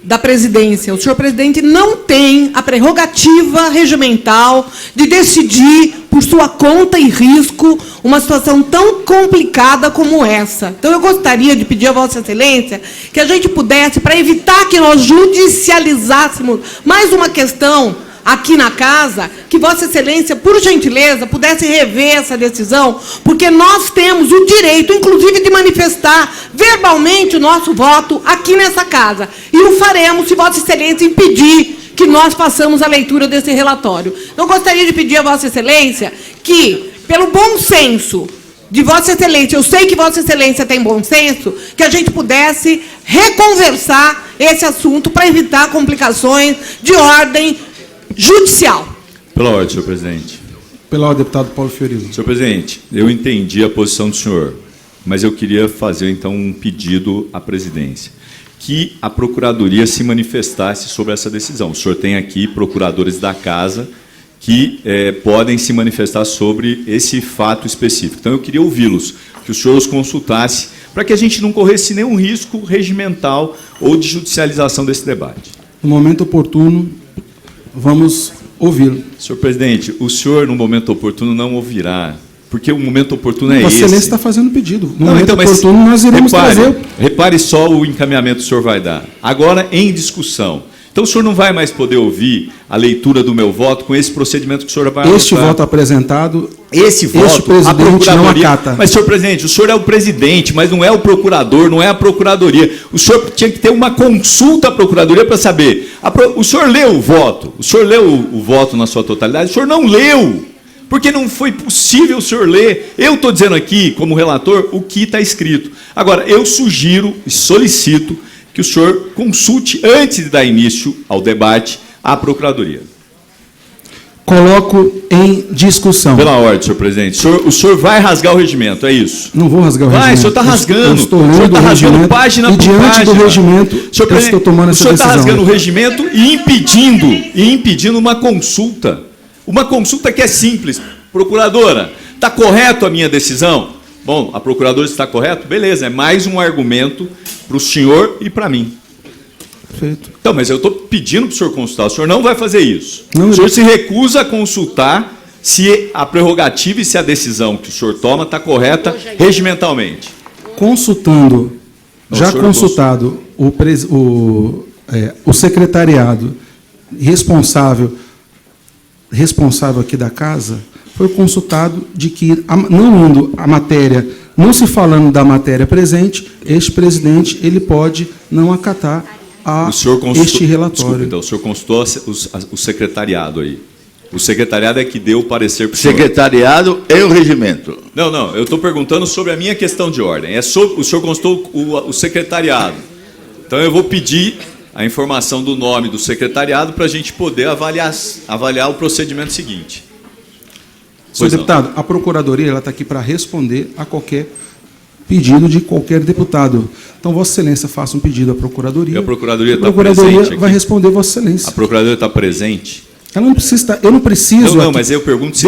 da presidência. O senhor presidente não tem a prerrogativa regimental de decidir por sua conta e risco uma situação tão complicada como essa. Então, eu gostaria de pedir a Vossa Excelência que a gente pudesse, para evitar que nós judicializássemos mais uma questão aqui na casa, que Vossa Excelência, por gentileza, pudesse rever essa decisão, porque nós temos o direito, inclusive, de manifestar verbalmente o nosso voto aqui nessa casa. E o faremos se Vossa Excelência impedir que nós façamos a leitura desse relatório. Então, eu gostaria de pedir a Vossa Excelência que, pelo bom senso de Vossa Excelência, eu sei que Vossa Excelência tem bom senso, que a gente pudesse reconversar esse assunto para evitar complicações de ordem judicial. Pela ordem, senhor presidente. Pela ordem, deputado Paulo Fiorino. Senhor presidente, eu entendi a posição do senhor, mas eu queria fazer, então, um pedido à presidência, que a Procuradoria se manifestasse sobre essa decisão. O senhor tem aqui procuradores da Casa que podem se manifestar sobre esse fato específico. Então, eu queria ouvi-los, que o senhor os consultasse, para que a gente não corresse nenhum risco regimental ou de judicialização desse debate. No momento oportuno, vamos ouvi-lo. Senhor presidente, o senhor, no momento oportuno, não ouvirá, porque o momento oportuno é esse. Vossa Excelência está fazendo pedido. No Não, momento então, mas oportuno, nós iremos trazer. Repare só o encaminhamento que o senhor vai dar. Agora, em discussão. Então, o senhor não vai mais poder ouvir a leitura do meu voto com esse procedimento que o senhor vai adotar. Este voto apresentado, Esse voto, este presidente não acata. Mas, senhor presidente, o senhor é o presidente, mas não é o procurador, não é a procuradoria. O senhor tinha que ter uma consulta à procuradoria para saber. O senhor leu o voto? O senhor leu o voto na sua totalidade? O senhor não leu, porque não foi possível o senhor ler. Eu estou dizendo aqui, como relator, o que está escrito. Agora, eu sugiro e solicito que o senhor consulte, antes de dar início ao debate, a procuradoria. Coloco em discussão. Pela ordem, senhor presidente. O senhor vai rasgar o regimento, é isso? Não vou rasgar o regimento. Vai, o senhor está rasgando. Eu estou lendo o regimento página e por diante página. do regimento Senhor eu estou tomando essa decisão. O senhor está rasgando o regimento e impedindo uma consulta. Uma consulta que é simples. Procuradora, está correto a minha decisão? Bom, a procuradora está correto? Beleza, é mais um argumento para o senhor e para mim. Perfeito. Então, mas eu estou pedindo para o senhor consultar. O senhor não vai fazer isso. Não, o senhor se recusa a consultar se a prerrogativa e se a decisão que o senhor toma está correta regimentalmente. Consultando, já consultado o secretariado responsável responsável aqui da casa foi consultado de que, não indo a matéria, não se falando da matéria presente, este presidente ele pode não acatar este relatório. Desculpa, então, o senhor consultou o secretariado aí. O secretariado é que deu o parecer para o senhor. Secretariado e o regimento. Não, eu estou perguntando sobre a minha questão de ordem. O senhor consultou o secretariado. Então eu vou pedir a informação do nome do secretariado para a gente poder avaliar o procedimento seguinte. Senhor deputado, a Procuradoria está aqui para responder a qualquer pedido de qualquer deputado. Então, Vossa Excelência faça um pedido à Procuradoria. E a Procuradoria está presente? A Procuradoria vai aqui? responder Vossa Excelência. A Procuradoria está presente? Ela não precisa estar, eu não preciso... Não, mas eu pergunto se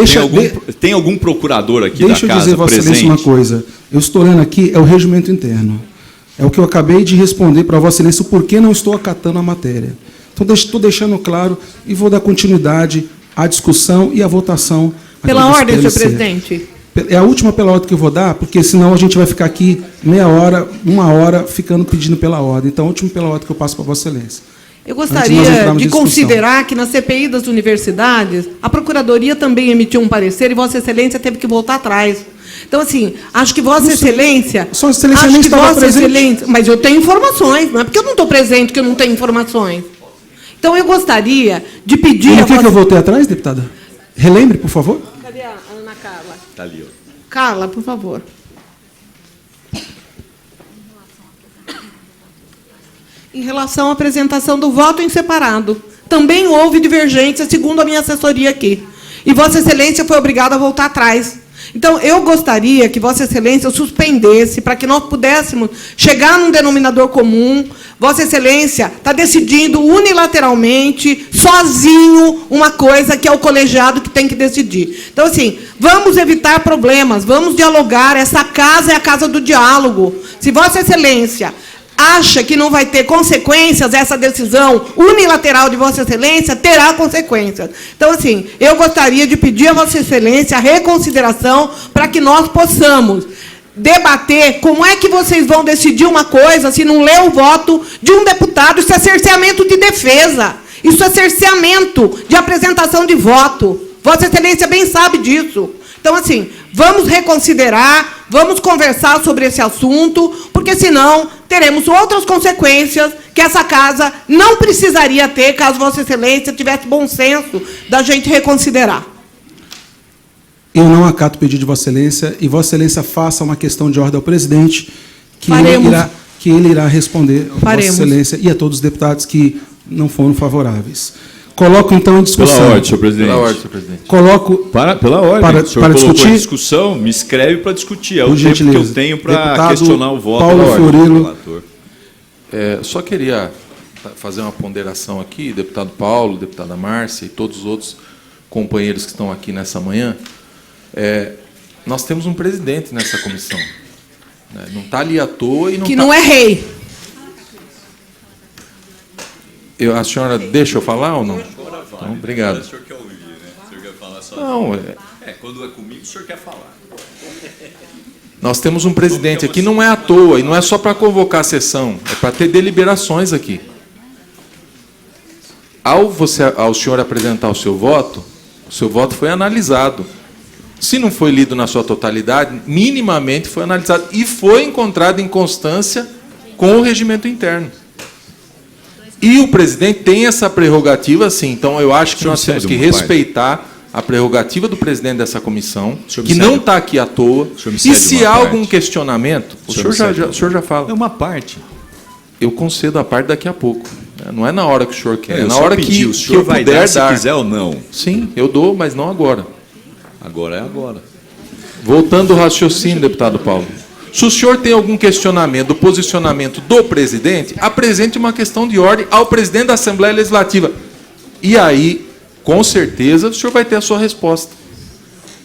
tem algum procurador aqui da casa presente. Deixa eu dizer, Vossa Excelência, uma coisa. Eu estou lendo aqui, é o regimento interno. É o que eu acabei de responder para Vossa Excelência, o porquê não estou acatando a matéria. Então, estou deixando claro e vou dar continuidade à discussão e à votação. Pela ordem, senhor presidente. É a última pela ordem que eu vou dar, porque senão a gente vai ficar aqui meia hora, 1 hora, pedindo pela ordem. Então, a última pela ordem que eu passo para Vossa Excelência. Eu gostaria de considerar que na CPI das universidades, a Procuradoria também emitiu um parecer e Vossa Excelência teve que voltar atrás. Então, assim, acho que Vossa Excelência... Sua Excelência nem estava presente. Mas eu tenho informações, não é porque eu não estou presente que eu não tenho informações. Então, eu gostaria de pedir... Por que eu voltei atrás, deputada? Relembre, por favor. Cadê a Ana Carla? Está ali, ó. Carla, por favor. Em relação à apresentação do voto em separado, também houve divergência, segundo a minha assessoria aqui. E Vossa Excelência foi obrigada a voltar atrás. Então, eu gostaria que Vossa Excelência suspendesse para que nós pudéssemos chegar num denominador comum. Vossa Excelência está decidindo unilateralmente, sozinho, uma coisa que é o colegiado que tem que decidir. Então, assim, vamos evitar problemas, vamos dialogar. Essa casa é a casa do diálogo. Se Vossa Excelência acha que não vai ter consequências, essa decisão unilateral de Vossa Excelência terá consequências. Então, assim, eu gostaria de pedir a Vossa Excelência a reconsideração para que nós possamos debater como é que vocês vão decidir uma coisa se não lê o voto de um deputado. Isso é cerceamento de defesa. Isso é cerceamento de apresentação de voto. Vossa Excelência bem sabe disso. Então, assim, vamos reconsiderar, vamos conversar sobre esse assunto, porque, senão, teremos outras consequências que essa casa não precisaria ter, caso Vossa Excelência tivesse bom senso da gente reconsiderar. Eu não acato o pedido de Vossa Excelência, e Vossa Excelência faça uma questão de ordem ao presidente, que ele irá responder a Vossa Excelência e a todos os deputados que não foram favoráveis. Coloco, então, em discussão. Pela ordem, senhor presidente. Pela ordem, senhor presidente. Coloco... Pela ordem. O senhor colocou em discussão, me escreve para discutir. É o tempo que eu tenho para questionar o voto. Paulo Fiorilo. Só queria fazer uma ponderação aqui, deputado Paulo, deputada Márcia e todos os outros companheiros que estão aqui nessa manhã. Nós temos um presidente nessa comissão. Não está ali à toa e não que não é rei. A senhora deixa eu falar ou não? Então, obrigado. O senhor quer ouvir, né? O senhor quer falar só. Não, quando é comigo, o senhor quer falar. Nós temos um presidente aqui, não é à toa, e não é só para convocar a sessão, é para ter deliberações aqui. Ao senhor apresentar o seu voto foi analisado. Se não foi lido na sua totalidade, minimamente foi analisado e foi encontrado em constância com o regimento interno. E o presidente tem essa prerrogativa, sim. Então, eu acho que nós temos que respeitar a prerrogativa do presidente dessa comissão, que não está aqui à toa. E se há algum questionamento, o senhor já fala. É uma parte. Eu concedo a parte daqui a pouco. Não é na hora que o senhor quer, é na hora que o senhor vai dar, se quiser ou não. Sim, eu dou, mas não agora. Agora é agora. Voltando ao raciocínio, deputado Paulo. Se o senhor tem algum questionamento do posicionamento do presidente, apresente uma questão de ordem ao presidente da Assembleia Legislativa. E aí, com certeza, o senhor vai ter a sua resposta.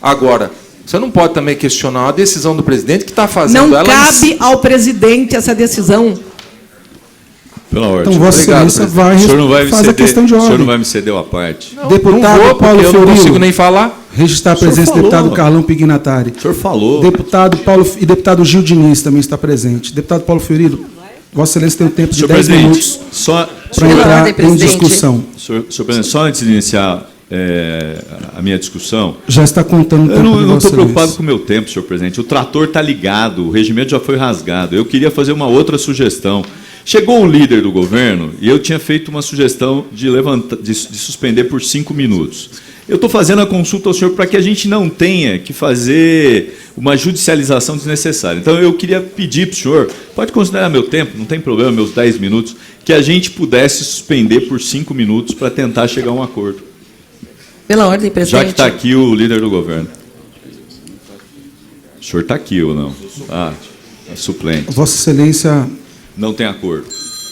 Agora, você não pode também questionar a decisão do presidente que está fazendo ela... Não cabe ao presidente essa decisão. Pela ordem. Então, Vossa Excelência vai fazer a questão de ordem. O senhor não vai me ceder a parte. Deputado Paulo Fiorilo, eu não consigo nem falar. Registrar a presença do deputado Carlão Pignatari. O senhor falou. Deputado Gil Diniz também está presente. Deputado Paulo Fiorilo, Vossa Excelência tem um tempo de 10 minutos para entrar em discussão. Senhor presidente, só antes de iniciar a minha discussão. Já está contando o Eu tempo de não Vossa estou preocupado Excelência. com o meu tempo, senhor presidente. O trator está ligado, o regimento já foi rasgado. Eu queria fazer uma outra sugestão. Chegou o líder do governo e eu tinha feito uma sugestão de suspender por 5 minutos. Eu estou fazendo a consulta ao senhor para que a gente não tenha que fazer uma judicialização desnecessária. Então, eu queria pedir para o senhor, pode considerar meu tempo, não tem problema, meus 10 minutos, que a gente pudesse suspender por 5 minutos para tentar chegar a um acordo. Pela ordem, presidente. Já que está aqui o líder do governo. O senhor está aqui ou não? Ah, é suplente. Vossa Excelência Não tem acordo.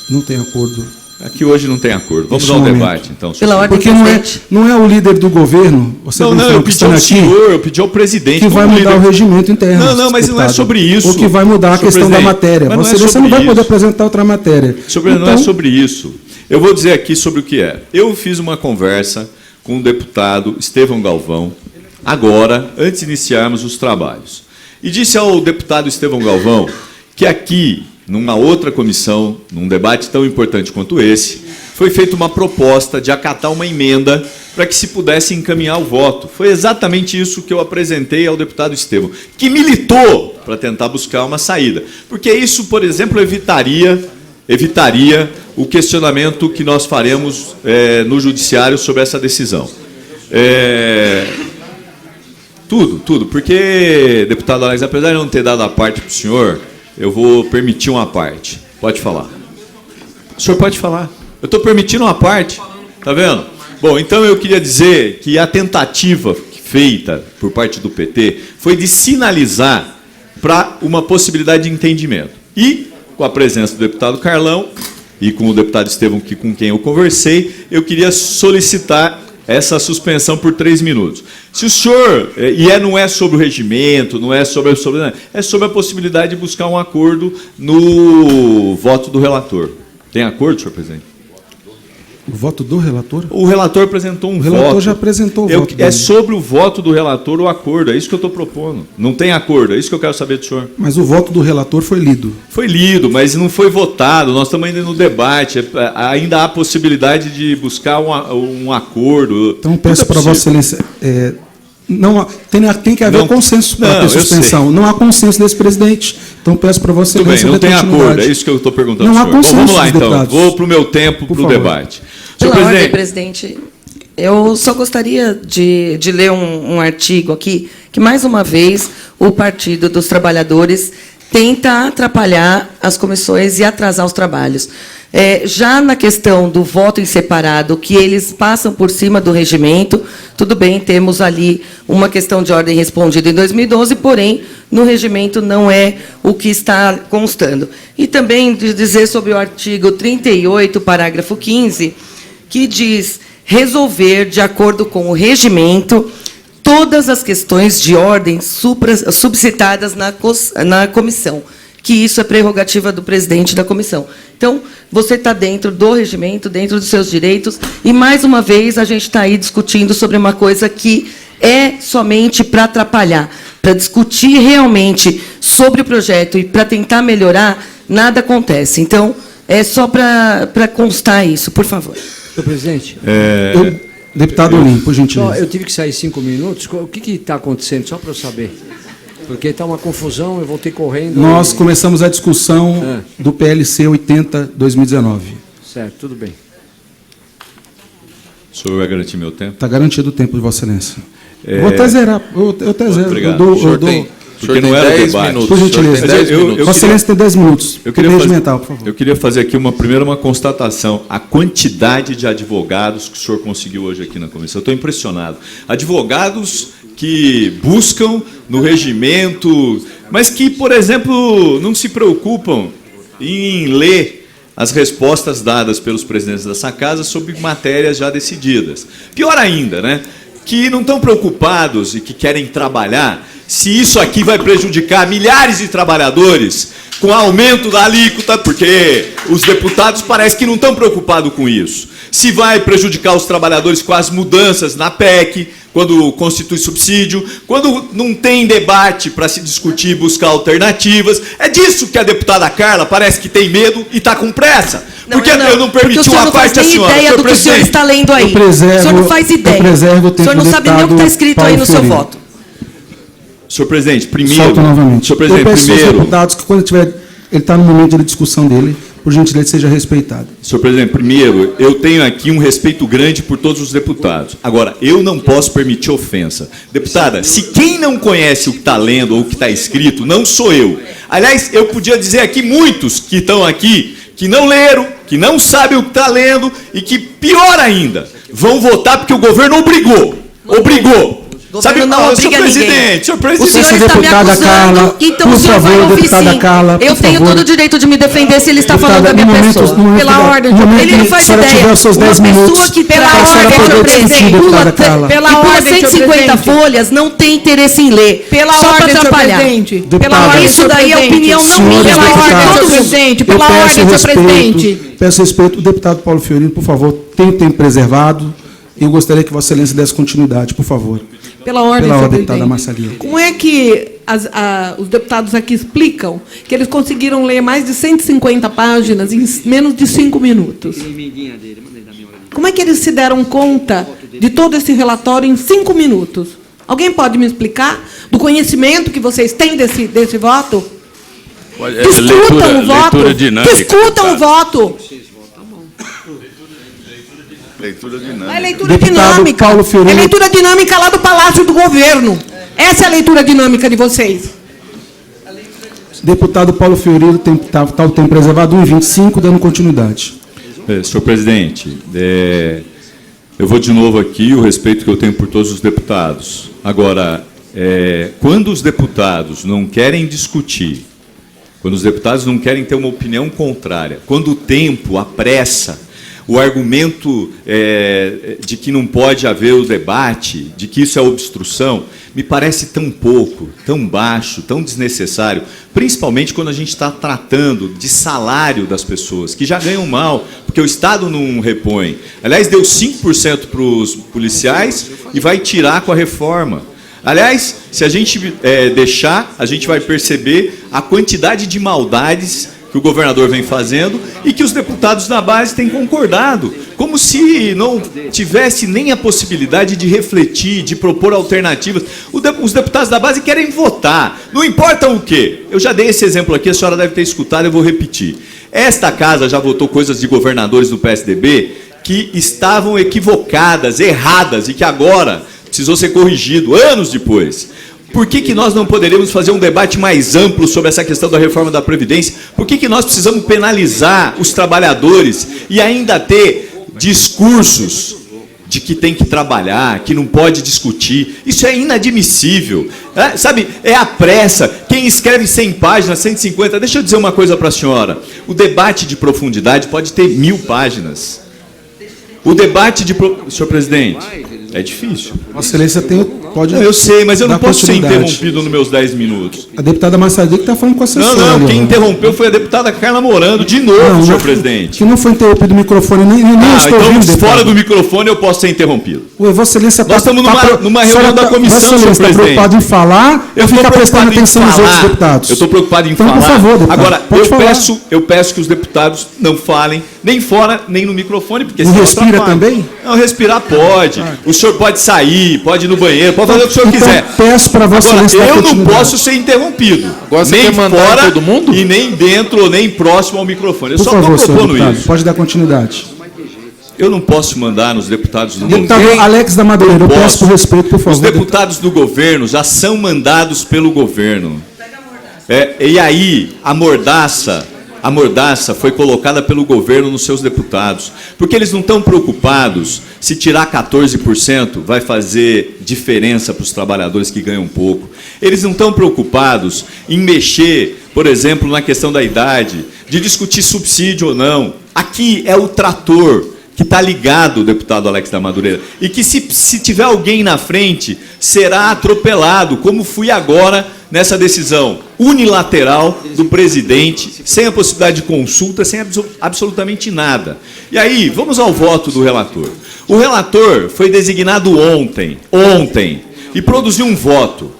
não tem acordo. Aqui hoje não tem acordo. Vamos Neste ao momento. debate, então. senhor Pela ordem, Porque presidente. não é o líder do governo, você Não, eu pedi ao senhor, eu pedi ao presidente. que vai como mudar líder. o regimento interno. Não, mas não é deputado. sobre isso. Ou que vai mudar a senhor questão da presidente. matéria. Mas não Vossa é Excelência não sobre vai poder isso. apresentar outra matéria. Não é sobre isso. Eu vou dizer aqui sobre o que é. Eu fiz uma conversa com o deputado Estevão Galvão, agora, antes de iniciarmos os trabalhos. E disse ao deputado Estevão Galvão que aqui, numa outra comissão, num debate tão importante quanto esse, foi feita uma proposta de acatar uma emenda para que se pudesse encaminhar o voto. Foi exatamente isso que eu apresentei ao deputado Estevão, que militou para tentar buscar uma saída. Porque isso, por exemplo, evitaria o questionamento que nós faremos no judiciário sobre essa decisão. Tudo. Porque, deputado Alex, apesar de não ter dado a parte para o senhor, eu vou permitir uma parte. Pode falar. O senhor pode falar. Eu estou permitindo uma parte. Está vendo? Bom, então eu queria dizer que a tentativa feita por parte do PT foi de sinalizar para uma possibilidade de entendimento. E, com a presença do deputado Carlão e com o deputado Estevão, com quem eu conversei, eu queria solicitar essa suspensão por 3 minutos. Se o senhor, não é sobre o regimento, não é sobre é sobre a possibilidade de buscar um acordo no voto do relator. Tem acordo, senhor presidente? O voto do relator? O relator apresentou um voto. O relator já apresentou o voto É dele. sobre o voto do relator o acordo, é isso que eu estou propondo. Não tem acordo, é isso que eu quero saber do senhor. Mas o voto do relator foi lido. Foi lido, mas não foi votado, nós estamos ainda no debate, ainda há possibilidade de buscar um acordo. Então, peço para Vossa Excelência... tem que haver consenso para ter suspensão. Não há consenso desse presidente. Então, peço para Vossa Tudo bem, Excelência... não tem continuidade. acordo, é isso que eu estou perguntando Não ao há senhor. Bom, consenso, vamos lá, então. deputados. Vou para o meu tempo, para o favor. debate. Senhor Pela ordem, presidente, presidente, eu só gostaria de ler um artigo aqui, que, mais uma vez, o Partido dos Trabalhadores tenta atrapalhar as comissões e atrasar os trabalhos. Já na questão do voto em separado, que eles passam por cima do regimento, tudo bem, temos ali uma questão de ordem respondida em 2012, porém, no regimento não é o que está constando. E também de dizer sobre o artigo 38, parágrafo 15, que diz resolver, de acordo com o regimento, todas as questões de ordem subcitadas na comissão, que isso é prerrogativa do presidente da comissão. Então, você está dentro do regimento, dentro dos seus direitos, e, mais uma vez, a gente está aí discutindo sobre uma coisa que é somente para atrapalhar, para discutir realmente sobre o projeto e para tentar melhorar, nada acontece. Então, é só para constar isso, por favor. Senhor presidente, Deputado Olim, por gentileza. eu tive que sair 5 minutos. O que está acontecendo? Só para eu saber. Porque está uma confusão, eu voltei correndo. Nós começamos a discussão do PLC 80/2019. Certo, tudo bem. o senhor vai garantir meu tempo? Está garantido o tempo de Vossa Excelência. Vou até zerar. Eu até zero. Obrigado. Eu O senhor dou- tem- Porque não era o debate. Por gentileza. Mas eu Vossa Excelência tem 10 minutos. Eu queria, regimental, por favor. eu queria fazer aqui primeiro uma constatação. A quantidade de advogados que o senhor conseguiu hoje aqui na comissão. Eu estou impressionado. Advogados que buscam no regimento, mas que, por exemplo, não se preocupam em ler as respostas dadas pelos presidentes dessa casa sobre matérias já decididas. Pior ainda, né? Que não estão preocupados e que querem trabalhar se isso aqui vai prejudicar milhares de trabalhadores com aumento da alíquota, porque os deputados parece que não estão preocupados com isso. Se vai prejudicar os trabalhadores com as mudanças na PEC, quando constitui subsídio, quando não tem debate para se discutir e buscar alternativas. É disso que a deputada Carla parece que tem medo e está com pressa. Porque eu não permiti uma parte à senhora. Ideia do que o senhor está lendo aí. O senhor não faz ideia. O senhor não sabe nem o que está escrito aí no seu voto. Senhor presidente, primeiro... Solto novamente. Senhor presidente, eu peço aos primeiro... deputados que quando ele está no momento de discussão dele, por gentileza, seja respeitado. Senhor presidente, primeiro, eu tenho aqui um respeito grande por todos os deputados. Agora, eu não posso permitir ofensa. Deputada, se quem não conhece o que está lendo ou o que está escrito, não sou eu. Aliás, eu podia dizer aqui muitos que estão aqui, que não leram, que não sabem o que está lendo e que, pior ainda, vão votar porque o governo obrigou. Obrigou. Sabe, não senhor presidente, senhor presidente. O senhor está me acusando, Carla, então o senhor vai ouvir sim. Carla, eu tenho todo o direito de me defender se ele está falando da minha pessoa. Pela ordem, ele não faz ideia. Uma pessoa que pela ordem, senhor presidente, pula 150 folhas, não tem interesse em ler. Pela só ordem, para atrapalhar. Pela ordem, isso daí é opinião não minha, pela ordem, senhor presidente. Pela ordem, senhor presidente. Peço respeito. O deputado Paulo Fiorino, por favor, tenha o tempo preservado. Eu gostaria que Vossa Excelência desse continuidade, por favor. Pela ordem, senhor deputada Marcelino. Como é que os deputados aqui explicam que eles conseguiram ler mais de 150 páginas em menos de 5 minutos? Como é que eles se deram conta de todo esse relatório em 5 minutos? Alguém pode me explicar do conhecimento que vocês têm desse voto? Discutam o voto. Discutam o voto. Leitura dinâmica. É leitura dinâmica. Paulo Fiorino. É leitura dinâmica lá do Palácio do Governo. Essa é a leitura dinâmica de vocês. Deputado Paulo Fiorino está o tempo preservado, 1h25, dando continuidade. Senhor presidente, eu vou de novo aqui o respeito que eu tenho por todos os deputados. Agora, quando os deputados não querem discutir, quando os deputados não querem ter uma opinião contrária, quando o tempo apressa, o argumento de que não pode haver o debate, de que isso é obstrução, me parece tão pouco, tão baixo, tão desnecessário, principalmente quando a gente está tratando de salário das pessoas, que já ganham mal, porque o Estado não repõe. Aliás, deu 5% para os policiais e vai tirar com a reforma. Aliás, se a gente deixar, a gente vai perceber a quantidade de maldades que o governador vem fazendo e que os deputados da base têm concordado, como se não tivesse nem a possibilidade de refletir, de propor alternativas. Os deputados da base querem votar, não importa o quê. Eu já dei esse exemplo aqui, a senhora deve ter escutado, eu vou repetir. Esta casa já votou coisas de governadores do PSDB que estavam equivocadas, erradas, e que agora precisou ser corrigido, anos depois. Por que nós não poderíamos fazer um debate mais amplo sobre essa questão da reforma da Previdência? Por que nós precisamos penalizar os trabalhadores e ainda ter discursos de que tem que trabalhar, que não pode discutir? Isso é inadmissível. Sabe, é a pressa. Quem escreve 100 páginas, 150... Deixa eu dizer uma coisa para a senhora. O debate de profundidade pode ter 1000 páginas. O debate de... Senhor presidente, é difícil. Vossa Excelência pode... Eu sei, mas eu não posso ser interrompido nos meus 10 minutos. A deputada Marcelino que está falando com a assessora. Não, quem interrompeu foi a deputada Carla Morando, de novo, senhor presidente. Que não foi interrompido o microfone, nem estou ouvindo, então, fora do microfone eu posso ser interrompido. Vossa Excelência Nós estamos numa reunião da comissão, senhor presidente. Você está preocupado em falar ou fica prestando atenção nos outros deputados? Eu estou preocupado em falar. Por favor, deputado. Agora, eu peço que os deputados não falem, nem fora, nem no microfone, porque não respira também? Não, respirar pode. O senhor pode sair, pode ir no banheiro, pode fazer o que o senhor quiser. Peço para Vossa Excelência. Eu não posso ser interrompido. Nem fora todo mundo? E nem dentro ou nem próximo ao microfone. Eu Por só favor, estou propondo isso. Pode dar continuidade. Eu não posso mandar nos deputados do governo. Deputado Alex da Madureira, eu peço por respeito, por favor. Os deputados do governo já são mandados pelo governo. E aí, a mordaça foi colocada pelo governo nos seus deputados. Porque eles não estão preocupados se tirar 14% vai fazer diferença para os trabalhadores que ganham pouco. Eles não estão preocupados em mexer, por exemplo, na questão da idade, de discutir subsídio ou não. Aqui é o trator que está ligado, deputado Alex da Madureira, e que se tiver alguém na frente, será atropelado, como fui agora nessa decisão unilateral do presidente, sem a possibilidade de consulta, sem absolutamente nada. E aí, vamos ao voto do relator. O relator foi designado ontem, e produziu um voto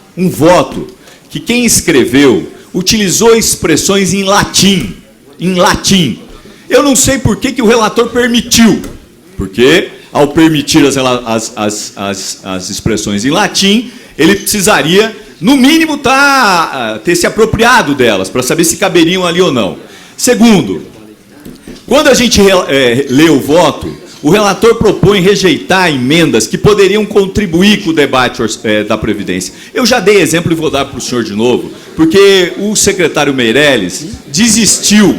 que quem escreveu utilizou expressões em latim. Eu não sei por que o relator permitiu, porque ao permitir as expressões em latim, ele precisaria, no mínimo, ter se apropriado delas, para saber se caberiam ali ou não. Segundo, quando a gente lê o voto, o relator propõe rejeitar emendas que poderiam contribuir com o debate da Previdência. Eu já dei exemplo e vou dar para o senhor de novo, porque o secretário Meirelles desistiu.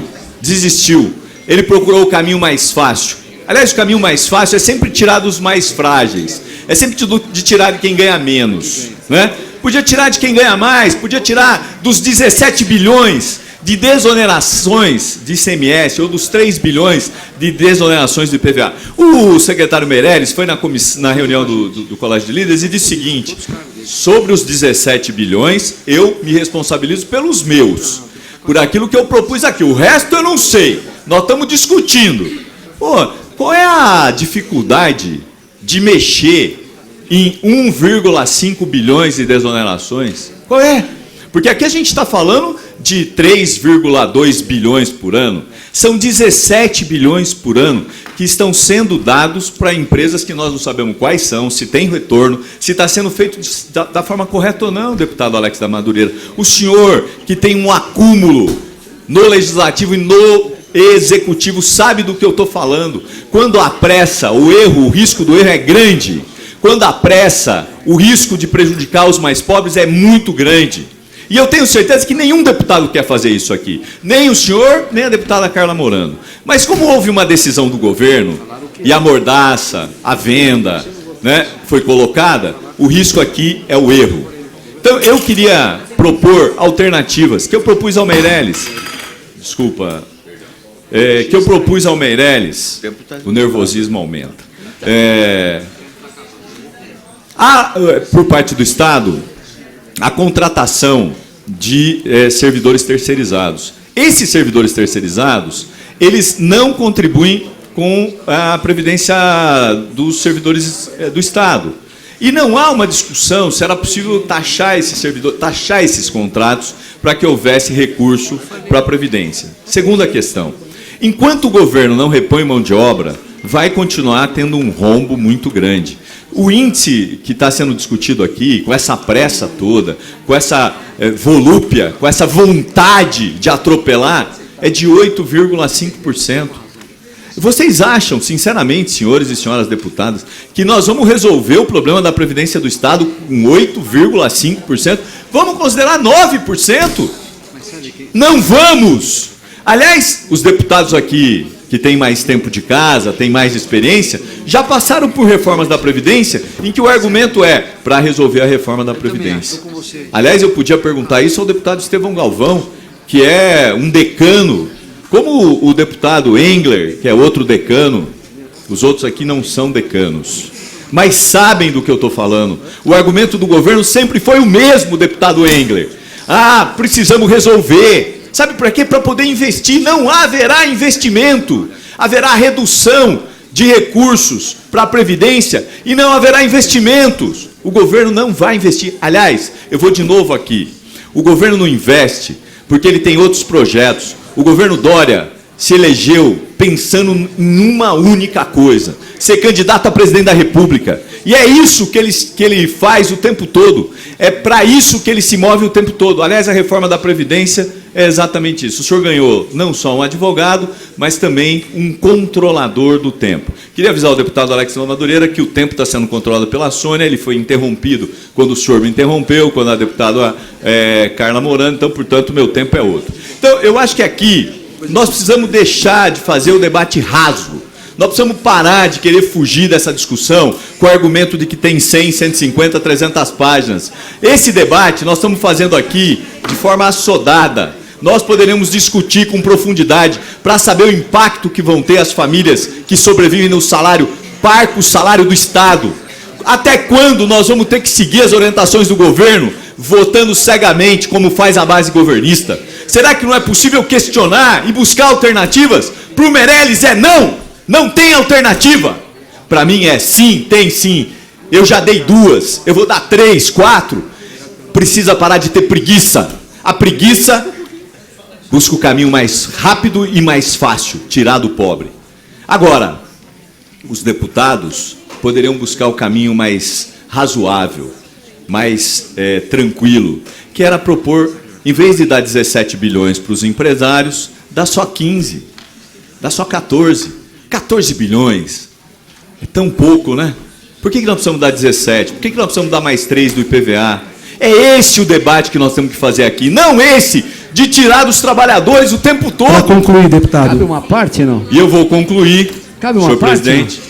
Ele procurou o caminho mais fácil. Aliás, o caminho mais fácil é sempre tirar dos mais frágeis. É sempre de tirar de quem ganha menos. Né? Podia tirar de quem ganha mais, podia tirar dos 17 bilhões de desonerações de ICMS ou dos 3 bilhões de desonerações do IPVA. O secretário Meirelles foi na reunião do Colégio de Líderes e disse o seguinte: sobre os 17 bilhões, eu me responsabilizo pelos meus, por aquilo que eu propus aqui. O resto eu não sei. Nós estamos discutindo. Pô, qual é a dificuldade de mexer em 1,5 bilhões de desonerações? Qual é? Porque aqui a gente está falando de 3,2 bilhões por ano. São 17 bilhões por ano que estão sendo dados para empresas que nós não sabemos quais são, se tem retorno, se está sendo feito da forma correta ou não, deputado Alex da Madureira. O senhor, que tem um acúmulo no Legislativo e no Executivo, sabe do que eu estou falando. Quando a pressa, o risco do erro é grande. Quando a pressa, o risco de prejudicar os mais pobres é muito grande. E eu tenho certeza que nenhum deputado quer fazer isso aqui. Nem o senhor, nem a deputada Carla Morando. Mas como houve uma decisão do governo, e a mordaça, a venda, né, foi colocada, o risco aqui é o erro. Então, eu queria propor alternativas, que eu propus ao Meirelles. Desculpa. Que eu propus ao Meirelles. O nervosismo aumenta. Por parte do Estado, a contratação de servidores terceirizados. Esses servidores terceirizados, eles não contribuem com a previdência dos servidores do Estado. E não há uma discussão se era possível taxar esses contratos para que houvesse recurso para a previdência. Segunda questão, enquanto o governo não repõe mão de obra, vai continuar tendo um rombo muito grande. O índice que está sendo discutido aqui, com essa pressa toda, com essa volúpia, com essa vontade de atropelar, é de 8,5%. Vocês acham, sinceramente, senhores e senhoras deputadas, que nós vamos resolver o problema da Previdência do Estado com 8,5%? Vamos considerar 9%? Não vamos! Aliás, os deputados aqui que têm mais tempo de casa, têm mais experiência, já passaram por reformas da Previdência em que o argumento é para resolver a reforma da Previdência. Aliás, eu podia perguntar isso ao deputado Estevão Galvão, que é um decano, como o deputado Engler, que é outro decano. Os outros aqui não são decanos, mas sabem do que eu estou falando. O argumento do governo sempre foi o mesmo, deputado Engler. Precisamos resolver. Sabe para quê? Para poder investir. Não haverá investimento. Haverá redução de recursos para a Previdência e não haverá investimentos. O governo não vai investir. Aliás, eu vou de novo aqui. O governo não investe porque ele tem outros projetos. O governo Dória se elegeu pensando em uma única coisa: ser candidato a presidente da República. E é isso que ele faz o tempo todo. É para isso que ele se move o tempo todo. Aliás, a reforma da Previdência é exatamente isso. O senhor ganhou não só um advogado, mas também um controlador do tempo. Queria avisar o deputado Alex da Madureira que o tempo está sendo controlado pela Sônia. Ele foi interrompido quando o senhor me interrompeu, quando a deputada Carla Morando. Então, portanto, o meu tempo é outro. Então, eu acho que aqui nós precisamos deixar de fazer o debate raso. Nós precisamos parar de querer fugir dessa discussão com o argumento de que tem 100, 150, 300 páginas. Esse debate nós estamos fazendo aqui de forma assodada. nós poderemos discutir com profundidade para saber o impacto que vão ter as famílias que sobrevivem no salário parco, salário do Estado. Até quando nós vamos ter que seguir as orientações do governo, votando cegamente, como faz a base governista? Será que não é possível questionar e buscar alternativas? Para o Meirelles é não, não tem alternativa. Para mim é sim, tem sim. Eu já dei 2, eu vou dar 3, 4. Precisa parar de ter preguiça. A preguiça busca o caminho mais rápido e mais fácil, tirar do pobre. Agora, os deputados poderiam buscar o caminho mais razoável, mais tranquilo, que era propor, em vez de dar 17 bilhões para os empresários, dá só 15, dá só 14. 14 bilhões. É tão pouco, né? Por que nós precisamos dar 17? Por que nós precisamos dar mais 3 do IPVA? É esse o debate que nós temos que fazer aqui, não esse de tirar dos trabalhadores o tempo todo. Para concluir, deputado. Cabe uma parte, não? E eu vou concluir, Cabe uma senhor parte, presidente.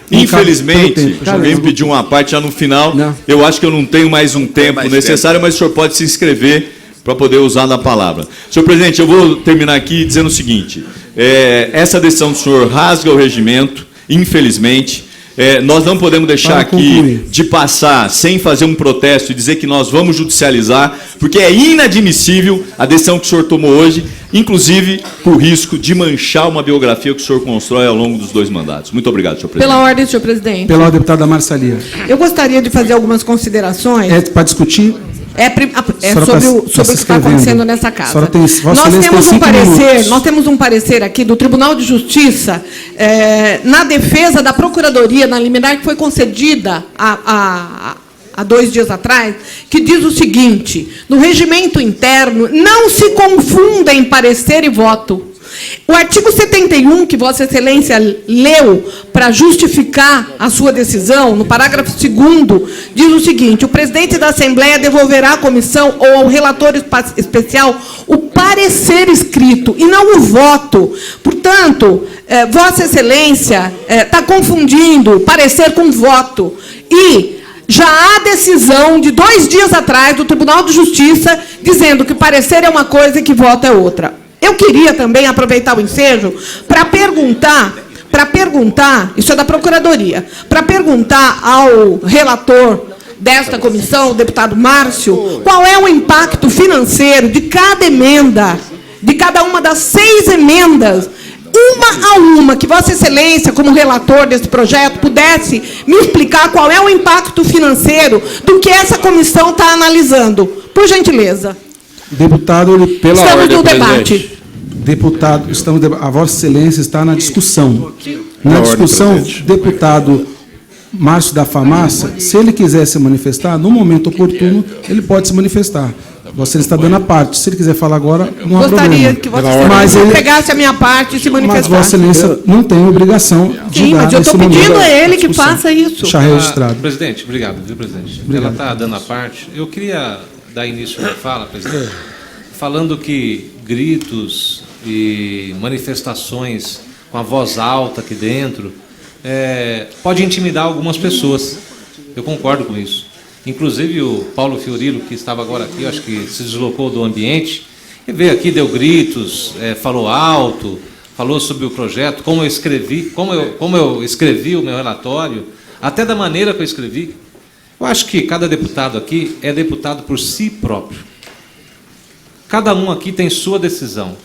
não? Infelizmente, Cabe alguém tempo. pediu uma parte já no final. Não. Eu acho que eu não tenho mais um tempo mais necessário, mas o senhor pode se inscrever para poder usar na palavra. Senhor presidente, eu vou terminar aqui dizendo o seguinte. Essa decisão do senhor rasga o regimento, infelizmente. Nós não podemos deixar Para aqui concluir. de passar sem fazer um protesto e dizer que nós vamos judicializar, porque é inadmissível a decisão que o senhor tomou hoje, inclusive por risco de manchar uma biografia que o senhor constrói ao longo dos 2 mandatos. Muito obrigado, senhor presidente. Pela ordem, senhor presidente. Pela deputada Marcelia. Eu gostaria de fazer algumas considerações. É para discutir? É senhora sobre tá o que está escrevendo. acontecendo nessa casa. Senhora tem- Vossa Nós Excelência temos tem um 5 parecer, minutos. nós temos um parecer aqui do Tribunal de Justiça na defesa da Procuradoria, na liminar que foi concedida há 2 dias atrás, que diz o seguinte: no regimento interno, não se confunda em parecer e voto. O artigo 71, que Vossa Excelência leu para justificar a sua decisão, no parágrafo 2º, diz o seguinte: o presidente da Assembleia devolverá à comissão ou ao relator especial o parecer escrito e não o voto. Portanto, Vossa Excelência está confundindo parecer com voto. E já há decisão de 2 dias atrás do Tribunal de Justiça dizendo que parecer é uma coisa e que voto é outra. Eu queria também aproveitar o ensejo para perguntar, isso é da Procuradoria, para perguntar ao relator desta comissão, o deputado Márcio, qual é o impacto financeiro de cada emenda, de cada uma das 6 emendas, uma a uma, que Vossa Excelência, como relator desse projeto, pudesse me explicar qual é o impacto financeiro do que essa comissão está analisando. Por gentileza. Deputado, Pela Estamos ordem, no presidente. debate. deputado, a Vossa Excelência está na discussão. Na Na ordem, discussão, presidente. deputado Márcio da Farmácia, se ele quiser se manifestar, no momento oportuno, ele pode se manifestar. Você está dando a parte. Se ele quiser falar agora, não há Gostaria problema. que Vossa Mas Excelência ele- pegasse a minha parte e se Mas manifestasse. Vossa Excelência não tem obrigação de Sim, dar mas eu nesse estou momento pedindo a a ele que discussão. faça isso. Deixar registrado. Presidente, obrigado, viu, presidente? Ela está dando a parte. Eu queria dar início à fala, presidente, falando que gritos e manifestações com a voz alta aqui dentro pode intimidar algumas pessoas. Eu concordo com isso. Inclusive o Paulo Fiorilo, que estava agora aqui, eu acho que se deslocou do ambiente, e veio aqui, deu gritos, falou alto, falou sobre o projeto, como eu escrevi o meu relatório, até da maneira que eu escrevi. Eu acho que cada deputado aqui é deputado por si próprio. Cada um aqui tem sua decisão.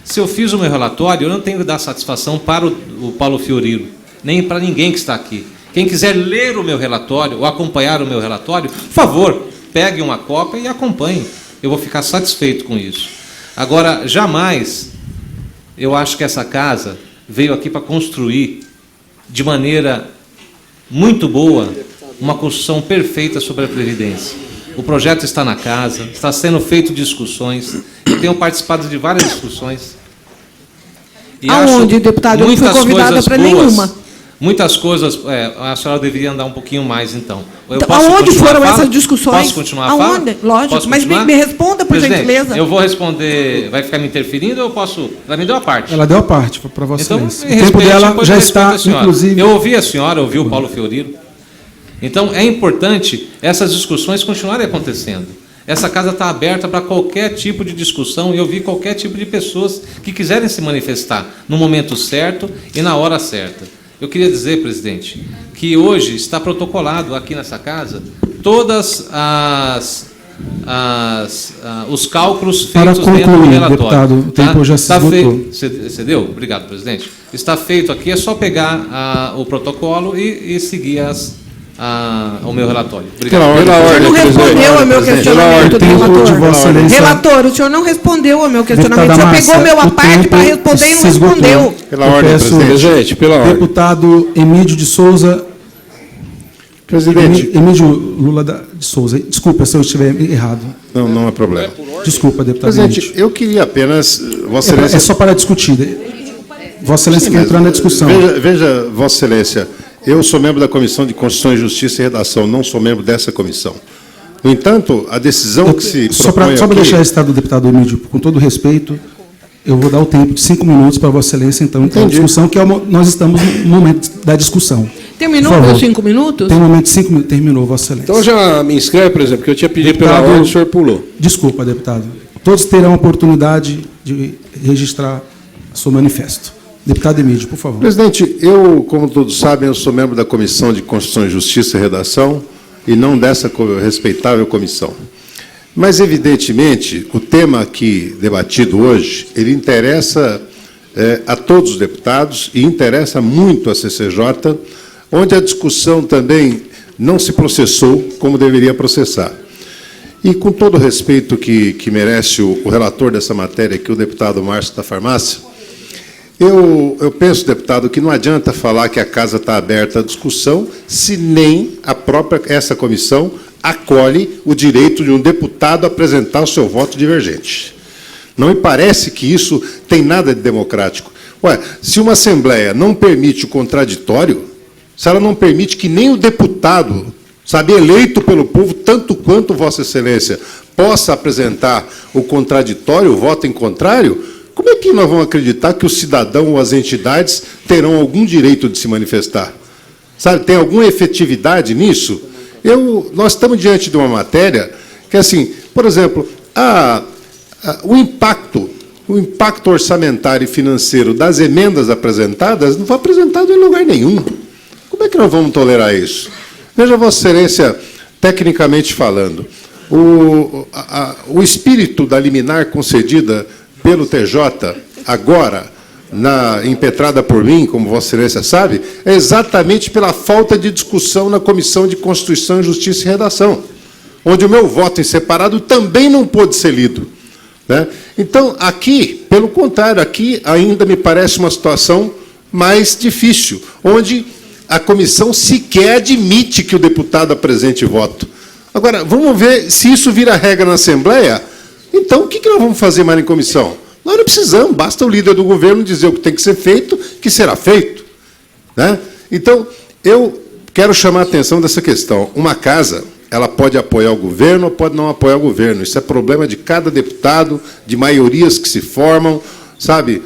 Se eu fiz o meu relatório, eu não tenho que dar satisfação para o Paulo Fiorilo, nem para ninguém que está aqui. Quem quiser ler o meu relatório ou acompanhar o meu relatório, por favor, pegue uma cópia e acompanhe. Eu vou ficar satisfeito com isso. Agora, jamais, eu acho que essa casa veio aqui para construir de maneira muito boa uma construção perfeita sobre a Previdência. O projeto está na casa, está sendo feito discussões. Eu tenho participado de várias discussões. E Aonde, acho deputado? Eu não fui muitas convidada coisas para boas. nenhuma. Muitas coisas, a senhora deveria andar um pouquinho mais, então. Eu Então, posso aonde continuar foram a fala? essas discussões? Posso continuar a fala? Aonde? Lógico, Posso mas continuar? me responda, por Presidente, gentileza. eu vou responder, vai ficar me interferindo ou eu posso... Ela me deu a parte. Ela deu a parte para Vossa Então, Excelência. em O tempo respeito, dela depois já eu está, respeito a senhora. inclusive... Eu ouvi a senhora, ouvi o Paulo Fiorilo. Então, é importante essas discussões continuarem acontecendo. Essa casa está aberta para qualquer tipo de discussão e ouvir qualquer tipo de pessoas que quiserem se manifestar no momento certo e na hora certa. Eu queria dizer, presidente, que hoje está protocolado aqui nessa casa todas os cálculos Para feitos dentro do concluir, relatório. deputado, o tempo já se esgotou. Cedeu? Obrigado, presidente. Está feito aqui, é só pegar o protocolo e seguir o meu relatório. Obrigado. Pela ordem, Não respondeu ao meu questionamento, Tempo de relator. Vossa Excelência. Relator, o senhor não respondeu ao meu questionamento. O senhor Deputada pegou Márcia, meu o à parte tempo para responder e não se esgotou. respondeu. Pela Eu ordem, peço, presidente. Pela ordem. Deputado Emílio de Souza. Presidente. Emílio Lula de Souza. Desculpa se eu estiver errado. Não é problema. Desculpa, deputado Presidente, Emílio. eu queria apenas... Vossa Excelência... É só para discutir. Vossa Excelência quer entrar na discussão. Veja, Vossa Excelência, eu sou membro da Comissão de Constituição, Justiça e Redação, não sou membro dessa comissão. No entanto, a decisão que se Só para propõe aqui... deixar registrado do deputado Emílio, com todo respeito, eu vou dar o tempo de 5 minutos para Vossa Excelência, então, entrar na Entendi. discussão, que nós estamos no momento da discussão. Terminou Por favor. meus 5 minutos? Tem um momento de 5 minutos. Terminou, Vossa Excelência. Então já me inscreve, por exemplo, que eu tinha pedido pela Deputado- ordem, o senhor pulou. Desculpa, deputado. Todos terão a oportunidade de registrar seu manifesto. Deputado Emílio, por favor. Presidente, eu, como todos sabem, eu sou membro da Comissão de Constituição, Justiça e Redação e não dessa respeitável comissão. Mas, evidentemente, o tema aqui debatido hoje, ele interessa a todos os deputados e interessa muito a CCJ, onde a discussão também não se processou como deveria processar. E, com todo o respeito que merece o relator dessa matéria, que é o deputado Márcio da Farmácia, eu penso, deputado, que não adianta falar que a casa está aberta à discussão se nem essa comissão acolhe o direito de um deputado apresentar o seu voto divergente. Não me parece que isso tem nada de democrático. Ué, se uma Assembleia não permite o contraditório, se ela não permite que nem o deputado, sabe, eleito pelo povo, tanto quanto Vossa Excelência, possa apresentar o contraditório, o voto em contrário, como é que nós vamos acreditar que o cidadão ou as entidades terão algum direito de se manifestar? Sabe, tem alguma efetividade nisso? Nós estamos diante de uma matéria que, assim, por exemplo, o impacto orçamentário e financeiro das emendas apresentadas não foi apresentado em lugar nenhum. Como é que nós vamos tolerar isso? Veja, Vossa Excelência, tecnicamente falando, o espírito da liminar concedida pelo TJ, agora, impetrada por mim, como Vossa Excelência sabe, é exatamente pela falta de discussão na Comissão de Constituição, Justiça e Redação, onde o meu voto em separado também não pôde ser lido. Né? Então, aqui, pelo contrário, aqui ainda me parece uma situação mais difícil, onde a comissão sequer admite que o deputado apresente voto. Agora, vamos ver se isso vira regra na Assembleia. Então, o que nós vamos fazer mais em comissão? Nós não precisamos, basta o líder do governo dizer o que tem que ser feito, que será feito. Né? Então, eu quero chamar a atenção dessa questão. Uma casa, ela pode apoiar o governo ou pode não apoiar o governo. Isso é problema de cada deputado, de maiorias que se formam, sabe?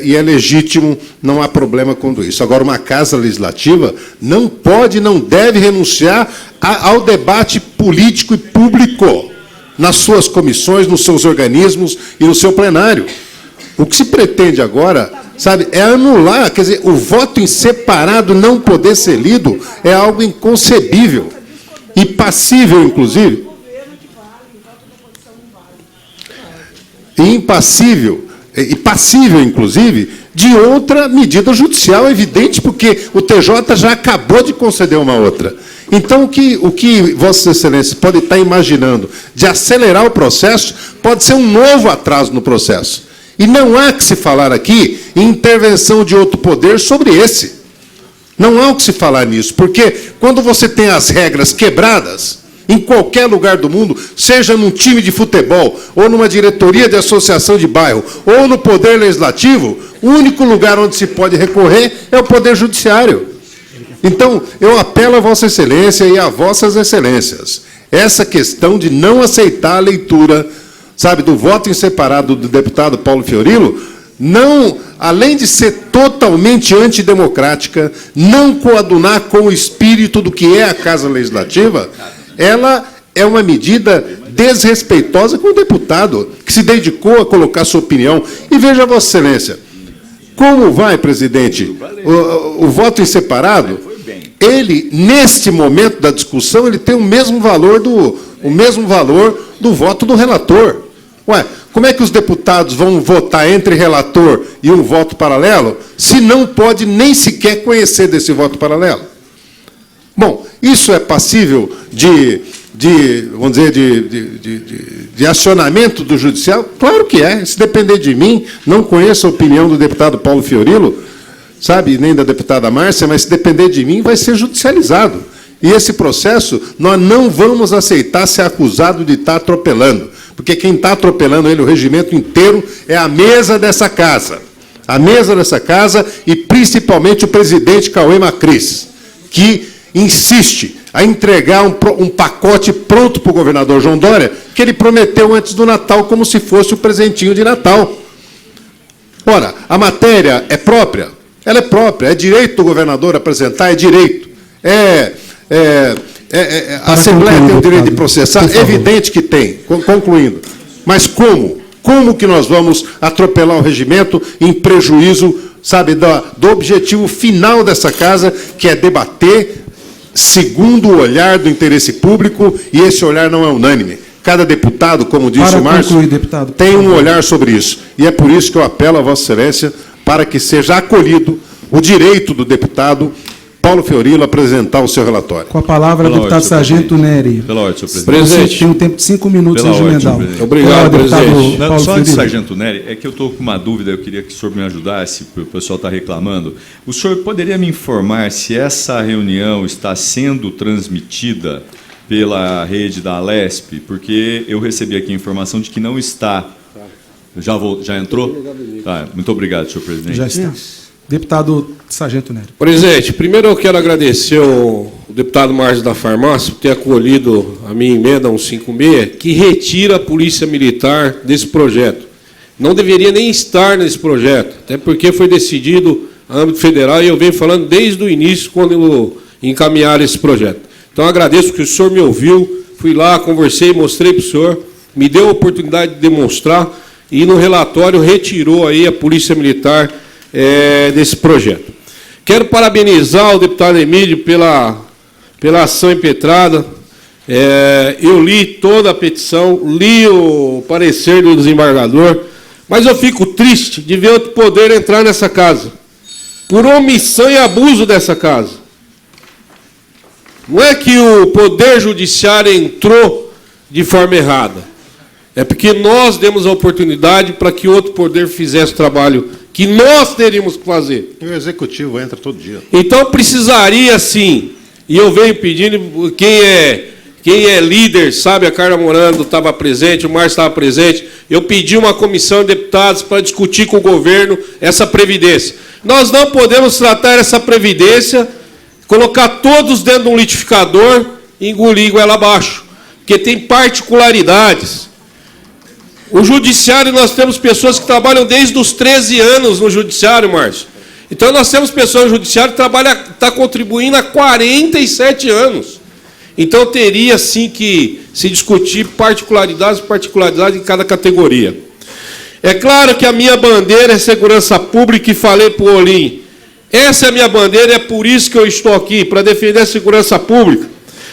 E é legítimo, não há problema com isso. Agora, uma casa legislativa não pode, não deve renunciar ao debate político e público nas suas comissões, nos seus organismos e no seu plenário. O que se pretende agora, sabe, é anular, quer dizer, o voto em separado não poder ser lido é algo inconcebível e passível, inclusive, inclusive, de outra medida judicial, evidente, porque o TJ já acabou de conceder uma outra. Então, o que Vossa Excelência pode estar imaginando de acelerar o processo pode ser um novo atraso no processo. E não há que se falar aqui em intervenção de outro poder sobre esse. Não há o que se falar nisso, porque quando você tem as regras quebradas, em qualquer lugar do mundo, seja num time de futebol, ou numa diretoria de associação de bairro, ou no Poder Legislativo, o único lugar onde se pode recorrer é o Poder Judiciário. Então, eu apelo a Vossa Excelência e a Vossas Excelências, essa questão de não aceitar a leitura, sabe, do voto em separado do deputado Paulo Fiorilo, não, além de ser totalmente antidemocrática, não coadunar com o espírito do que é a Casa Legislativa, ela é uma medida desrespeitosa com o deputado, que se dedicou a colocar sua opinião. E veja, Vossa Excelência, como vai, presidente, o voto em separado, ele, neste momento da discussão, ele tem o mesmo valor do voto do relator. Ué, como é que os deputados vão votar entre relator e um voto paralelo, se não pode nem sequer conhecer desse voto paralelo? Bom, isso é passível vamos dizer, de acionamento do judiciário? Claro que é. Se depender de mim, não conheço a opinião do deputado Paulo Fiorilo, sabe, nem da deputada Márcia, mas se depender de mim, vai ser judicializado. E esse processo, nós não vamos aceitar ser acusado de estar atropelando, porque quem está atropelando ele, o regimento inteiro, é a mesa dessa casa. A mesa dessa casa e, principalmente, o presidente Cauê Macris, que insiste a entregar um pacote pronto para o governador João Dória, que ele prometeu antes do Natal, como se fosse o presentinho de Natal. Ora, a matéria é própria? Ela é própria. É direito do governador apresentar? É direito. A Assembleia tem o direito de processar? É evidente que tem. Concluindo. Mas como? Como que nós vamos atropelar o regimento em prejuízo, sabe, do objetivo final dessa casa, que é debater segundo o olhar do interesse público, e esse olhar não é unânime. Cada deputado, como disse o Márcio, tem um olhar sobre isso. E é por isso que eu apelo a Vossa Excelência para que seja acolhido o direito do deputado Paulo Fiorilo apresentar o seu relatório. Com a palavra, deputado Sargento Neri. Pela ordem, senhor presidente. Você tem um tempo de 5 minutos regimental. Obrigado, presidente. Não, só antes, Sargento Neri, é que eu estou com uma dúvida, eu queria que o senhor me ajudasse, o pessoal está reclamando. O senhor poderia me informar se essa reunião está sendo transmitida pela rede da Alesp? Porque eu recebi aqui a informação de que não está. Já entrou? Tá, muito obrigado, senhor presidente. Já está. Deputado Sargento Neri. Presidente, primeiro eu quero agradecer o deputado Márcio da Farmácia por ter acolhido a minha emenda 156, que retira a Polícia Militar desse projeto. Não deveria nem estar nesse projeto, até porque foi decidido a âmbito federal, e eu venho falando desde o início, quando encaminharam esse projeto. Então, agradeço que o senhor me ouviu, fui lá, conversei, mostrei para o senhor, me deu a oportunidade de demonstrar, e no relatório retirou aí a Polícia Militar desse projeto. Quero parabenizar o deputado Emílio pela ação impetrada. Eu li toda a petição, li o parecer do desembargador, mas eu fico triste de ver outro poder entrar nessa casa, por omissão e abuso dessa casa. Não é que o Poder Judiciário entrou de forma errada, é porque nós demos a oportunidade para que outro poder fizesse o trabalho que nós teríamos que fazer. E o Executivo entra todo dia. Então, precisaria, sim, e eu venho pedindo, quem é líder, sabe, a Carla Morando estava presente, o Márcio estava presente, eu pedi uma comissão de deputados para discutir com o governo essa previdência. Nós não podemos tratar essa previdência, colocar todos dentro de um litificador e engolir goela abaixo, porque tem particularidades. O judiciário, nós temos pessoas que trabalham desde os 13 anos no judiciário, Márcio. Então, nós temos pessoas no judiciário que está contribuindo há 47 anos. Então, teria, sim, que se discutir particularidades em cada categoria. É claro que a minha bandeira é segurança pública, e falei para o Olim. Essa é a minha bandeira, é por isso que eu estou aqui, para defender a segurança pública.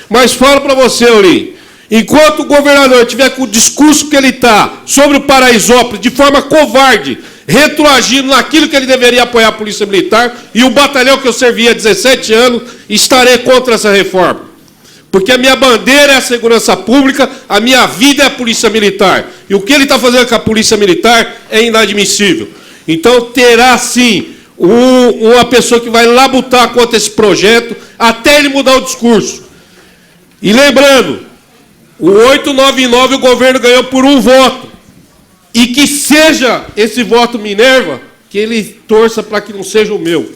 Mas falo para você, Olim, enquanto o governador tiver com o discurso que ele está sobre o Paraisópolis, de forma covarde, retroagindo naquilo que ele deveria apoiar a Polícia Militar, e o batalhão que eu servi há 17 anos, estarei contra essa reforma. Porque a minha bandeira é a segurança pública, a minha vida é a Polícia Militar. E o que ele está fazendo com a Polícia Militar é inadmissível. Então, terá, sim, uma pessoa que vai labutar contra esse projeto, até ele mudar o discurso. E lembrando, o 899 o governo ganhou por 1 voto. E que seja esse voto Minerva, que ele torça para que não seja o meu.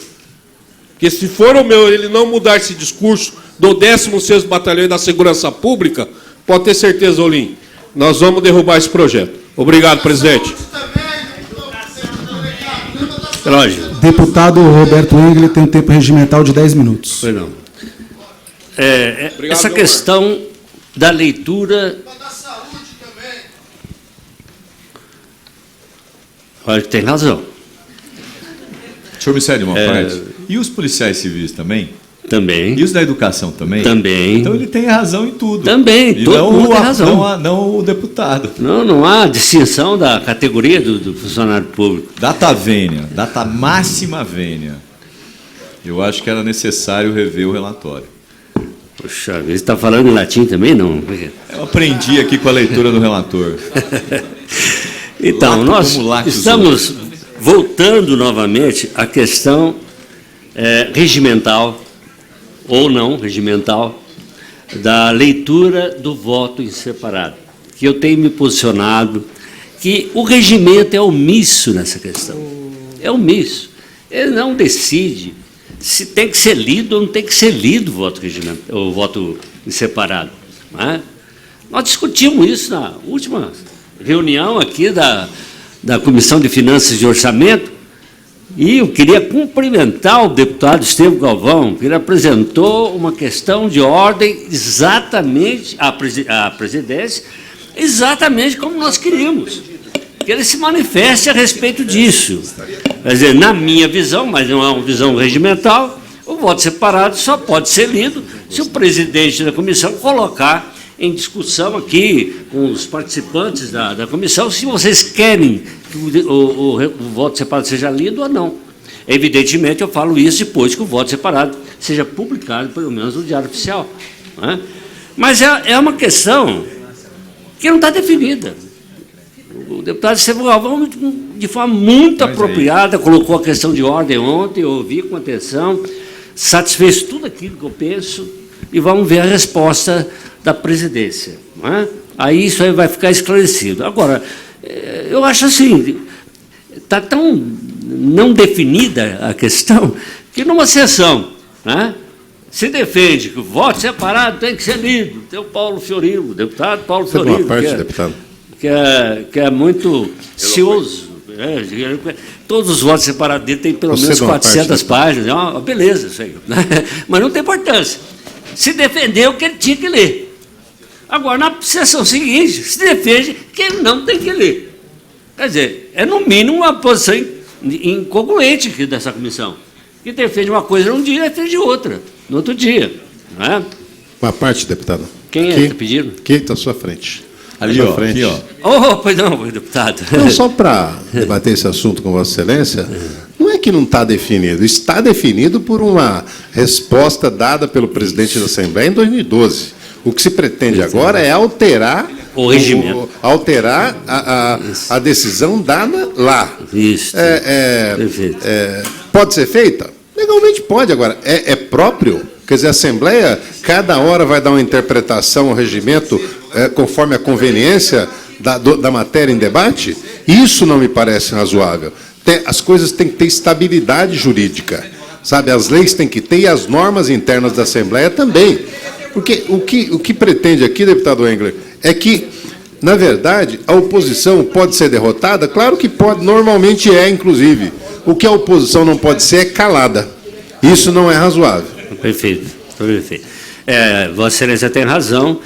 Porque se for o meu, ele não mudar esse discurso do 16º Batalhão da Segurança Pública, pode ter certeza, Olim, nós vamos derrubar esse projeto. Obrigado, presidente. Deputado Roberto Engel tem um tempo regimental de 10 minutos. Pois não. Essa questão da leitura Acho que tem razão. O senhor me cede uma parte? E os policiais civis também? Também. E os da educação também? Também. Então ele tem razão em tudo. Também, e todo mundo tem razão. Não o deputado. Não há distinção da categoria do funcionário público. Data vênia, data máxima vênia. Eu acho que era necessário rever o relatório. Poxa, você está falando em latim também, não? Eu aprendi aqui com a leitura do relator. Então, nós estamos voltando novamente à questão regimental, ou não regimental, da leitura do voto em separado. Que eu tenho me posicionado que o regimento é omisso nessa questão. É omisso. Ele não decide se tem que ser lido ou não tem que ser lido o voto em separado. Não é? Nós discutimos isso na última reunião aqui da Comissão de Finanças e Orçamento, e eu queria cumprimentar o deputado Estevão Galvão, que ele apresentou uma questão de ordem exatamente à presidência, exatamente como nós queríamos, que ele se manifeste a respeito disso. Quer dizer, na minha visão, mas não é uma visão regimental, o voto separado só pode ser lido se o presidente da comissão colocar em discussão aqui com os participantes da comissão se vocês querem que o voto separado seja lido ou não. Evidentemente, eu falo isso depois que o voto separado seja publicado, pelo menos, no Diário Oficial. Não é? Mas é uma questão que não está definida. O deputado Estevão Galvão, de forma muito apropriada, colocou a questão de ordem ontem, eu ouvi com atenção, satisfez tudo aquilo que eu penso, e vamos ver a resposta da presidência. Não é? Aí isso aí vai ficar esclarecido. Agora, eu acho assim, está tão não definida a questão, que numa sessão, né, se defende que o voto separado tem que ser lido. Tem o Paulo Fiorilo, o deputado Paulo Fiorilo, deputado. Que é muito cioso. Todos os votos separados dele têm pelo menos 400 páginas. É uma beleza isso aí. Mas não tem importância. Se defendeu que ele tinha que ler. Agora, na sessão seguinte, se defende que ele não tem que ler. Quer dizer, é no mínimo uma posição incongruente aqui dessa comissão, que defende uma coisa num dia e defende outra no outro dia. Não é? Uma parte, deputado. Quem é que está pedindo? Quem está à sua frente? Ali, ó. Frente. Aqui, ó. Pois não, deputado. Não, só para debater esse assunto com Vossa Excelência, não é que não está definido, está definido por uma resposta dada pelo presidente da Assembleia em 2012. O que se pretende agora é alterar o regimento. Alterar a decisão dada lá. Isso. Perfeito. Pode ser feita? Legalmente pode. Agora, é próprio? Quer dizer, a Assembleia, cada hora vai dar uma interpretação ao regimento conforme a conveniência da matéria em debate? Isso não me parece razoável. As coisas têm que ter estabilidade jurídica. Sabe? As leis têm que ter e as normas internas da Assembleia também. Porque o que pretende aqui, deputado Engler, é que, na verdade, a oposição pode ser derrotada? Claro que pode, normalmente inclusive. O que a oposição não pode ser é calada. Isso não é razoável. Perfeito, perfeito. Vossa Excelência tem razão,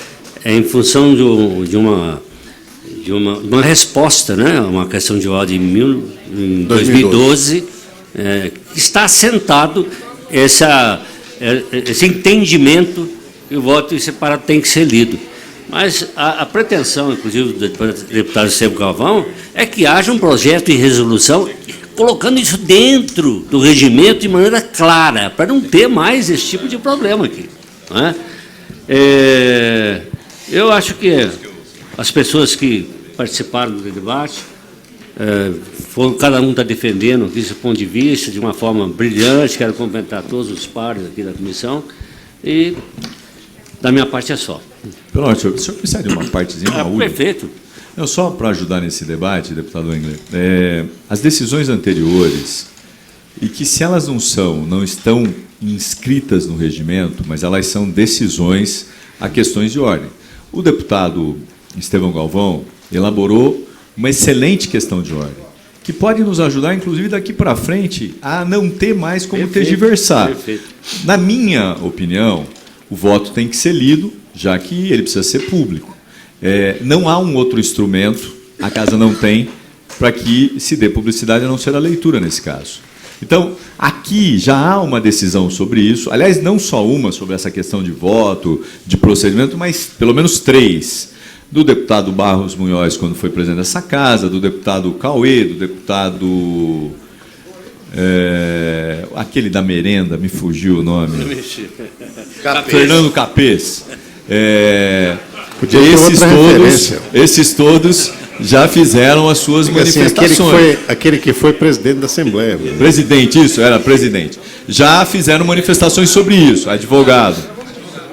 em função de uma resposta, né, uma questão de ordem em 2012, está assentado esse entendimento que o voto separado tem que ser lido. Mas a pretensão, inclusive, do deputado Estevão Galvão, é que haja um projeto de resolução colocando isso dentro do regimento de maneira clara, para não ter mais esse tipo de problema aqui. Não é? Eu acho que as pessoas que participaram do debate, cada um está defendendo aqui seu ponto de vista de uma forma brilhante. Quero cumprimentar todos os pares aqui da comissão e, da minha parte, é só. Pronto, o senhor precisa de uma partezinha? Perfeito. Não, só para ajudar nesse debate, deputado Engler, as decisões anteriores, e que se elas não estão inscritas no regimento, mas elas são decisões a questões de ordem. O deputado Estevão Galvão elaborou uma excelente questão de ordem, que pode nos ajudar, inclusive, daqui para frente, a não ter mais como tergiversar. Perfeito. Na minha opinião, o voto tem que ser lido, já que ele precisa ser público. Não há um outro instrumento, a Casa não tem, para que se dê publicidade a não ser a leitura nesse caso. Então, aqui já há uma decisão sobre isso, aliás, não só uma sobre essa questão de voto, de procedimento, mas pelo menos 3. Do deputado Barros Munhoz, quando foi presidente dessa casa, do deputado Cauê, do deputado... aquele da merenda, me fugiu o nome. Fernando Capês. Esses todos já fizeram as suas manifestações. Aquele que foi presidente da Assembleia. Presidente, isso, era presidente. Já fizeram manifestações sobre isso, advogado.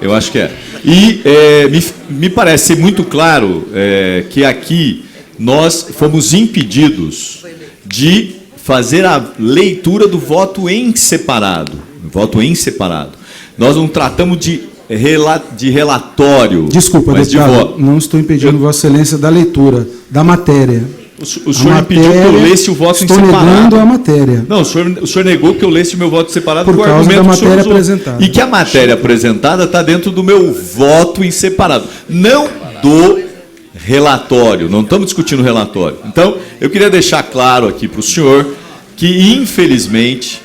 Eu acho que é. E me parece ser muito claro que aqui nós fomos impedidos de fazer a leitura do voto em separado. Voto em separado. Nós não tratamos de relatório. Desculpa, mas deputado, de voto. não estou impedindo Vossa Excelência da leitura da matéria. O senhor impediu que eu lesse o voto em separado. Estou negando a matéria. Não, o senhor negou que eu lesse o meu voto separado por causa da matéria apresentada. E que a matéria apresentada está dentro do meu voto em separado. Não do relatório. Não estamos discutindo o relatório. Então, eu queria deixar claro aqui para o senhor que, infelizmente,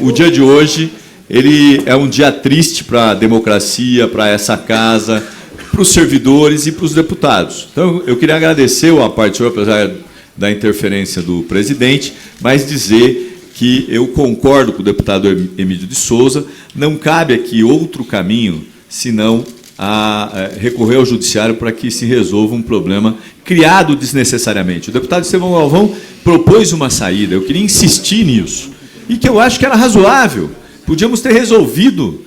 o dia de hoje ele é um dia triste para a democracia, para essa casa, para os servidores e para os deputados. Então, eu queria agradecer a parte do senhor, apesar da interferência do presidente, mas dizer que eu concordo com o deputado Emílio de Souza, não cabe aqui outro caminho, senão recorrer ao judiciário para que se resolva um problema criado desnecessariamente. O deputado Estevão Galvão propôs uma saída, eu queria insistir nisso, e que eu acho que era razoável. Podíamos ter resolvido,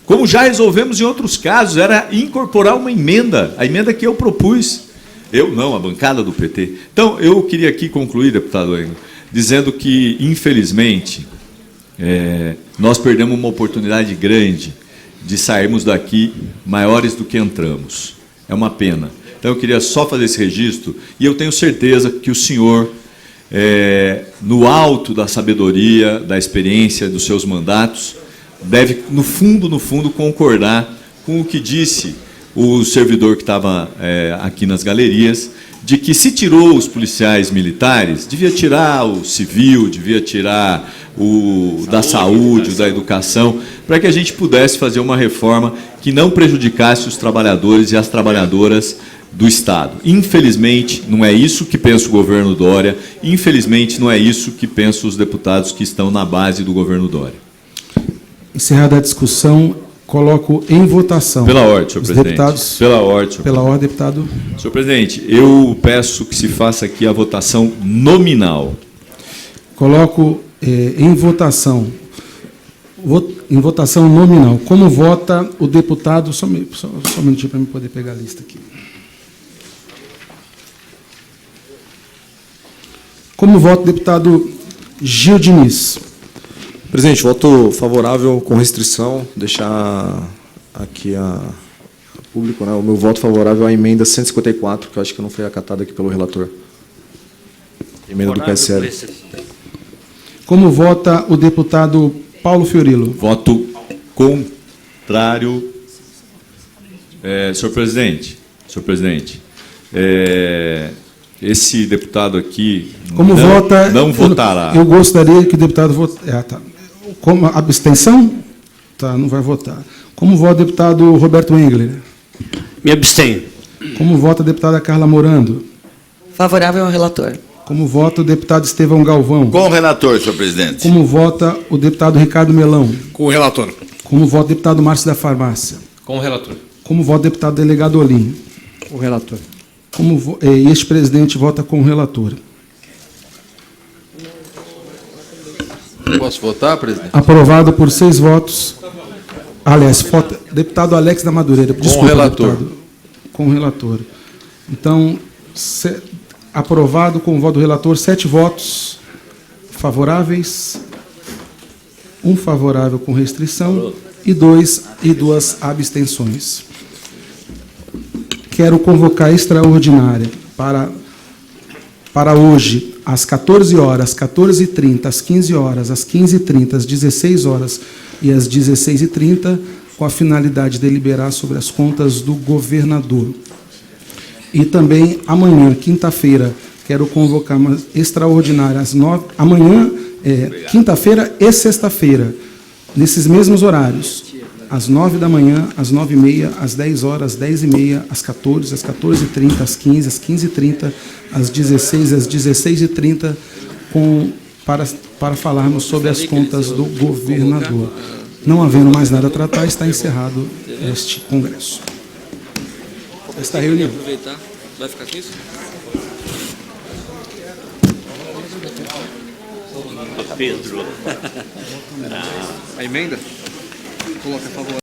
como já resolvemos em outros casos, era incorporar uma emenda, a emenda que eu propus. Eu não, a bancada do PT. Então, eu queria aqui concluir, deputado Engel, dizendo que, infelizmente, nós perdemos uma oportunidade grande de sairmos daqui maiores do que entramos. É uma pena. Então, eu queria só fazer esse registro, e eu tenho certeza que o senhor, no alto da sabedoria, da experiência dos seus mandatos, deve, no fundo, concordar com o que disse o servidor que estava aqui nas galerias, de que se tirou os policiais militares, devia tirar o civil, devia tirar o da saúde, o da educação, para que a gente pudesse fazer uma reforma que não prejudicasse os trabalhadores e as trabalhadoras do Estado. Infelizmente, não é isso que pensa o governo Dória, infelizmente, não é isso que pensam os deputados que estão na base do governo Dória. Encerrada a discussão, coloco em votação. Pela ordem, senhor presidente. Deputados, pela ordem, senhor pela ordem, deputado. Senhor presidente, eu peço que se faça aqui a votação nominal. Coloco em votação. Em votação nominal. Como vota o deputado... Só um minutinho para eu poder pegar a lista aqui. Como vota o deputado Gil Diniz? Presidente, voto favorável com restrição, deixar aqui a público, né, o meu voto favorável à emenda 154, que eu acho que não foi acatada aqui pelo relator. Emenda do PSL. Como vota o deputado Paulo Fiorilo? Voto contrário. Senhor presidente, esse deputado aqui não votará. Eu gostaria que o deputado votasse. Como abstenção? Tá, não vai votar. Como vota o deputado Roberto Engler? Me abstenho. Como vota a deputada Carla Morando? Favorável ao relator. Como vota o deputado Estevão Galvão? Com o relator, senhor presidente. Como vota o deputado Ricardo Melão? Com o relator. Como vota o deputado Márcio da Farmácia? Com o relator. Como vota o deputado delegado Olim? O relator. E este presidente vota com o relator. Posso votar, presidente? Aprovado por 6 votos. Aliás, vota deputado Alex da Madureira. Desculpa, com o relator. Deputado, com o relator. Então, aprovado com o voto do relator, 7 votos favoráveis, 1 favorável com restrição e 2 abstenções. Quero convocar extraordinária para hoje, às 14 horas, 14h30, às 15 horas, às 15h30, às 16 horas e às 16h30, com a finalidade de deliberar sobre as contas do governador. E também amanhã, quinta-feira, quero convocar uma extraordinária às 9. Amanhã, quinta-feira e sexta-feira, nesses mesmos horários, às 9 da manhã, às 9h30, às 10 horas, às 10h30, às 14, às 14h30, às 15, às 15h30, às 16, às 16h30, para falarmos sobre as contas do governador. Não havendo mais nada a tratar, está encerrado este congresso. Esta reunião. Vai ficar com isso? Pedro. A emenda? Coloca a favor.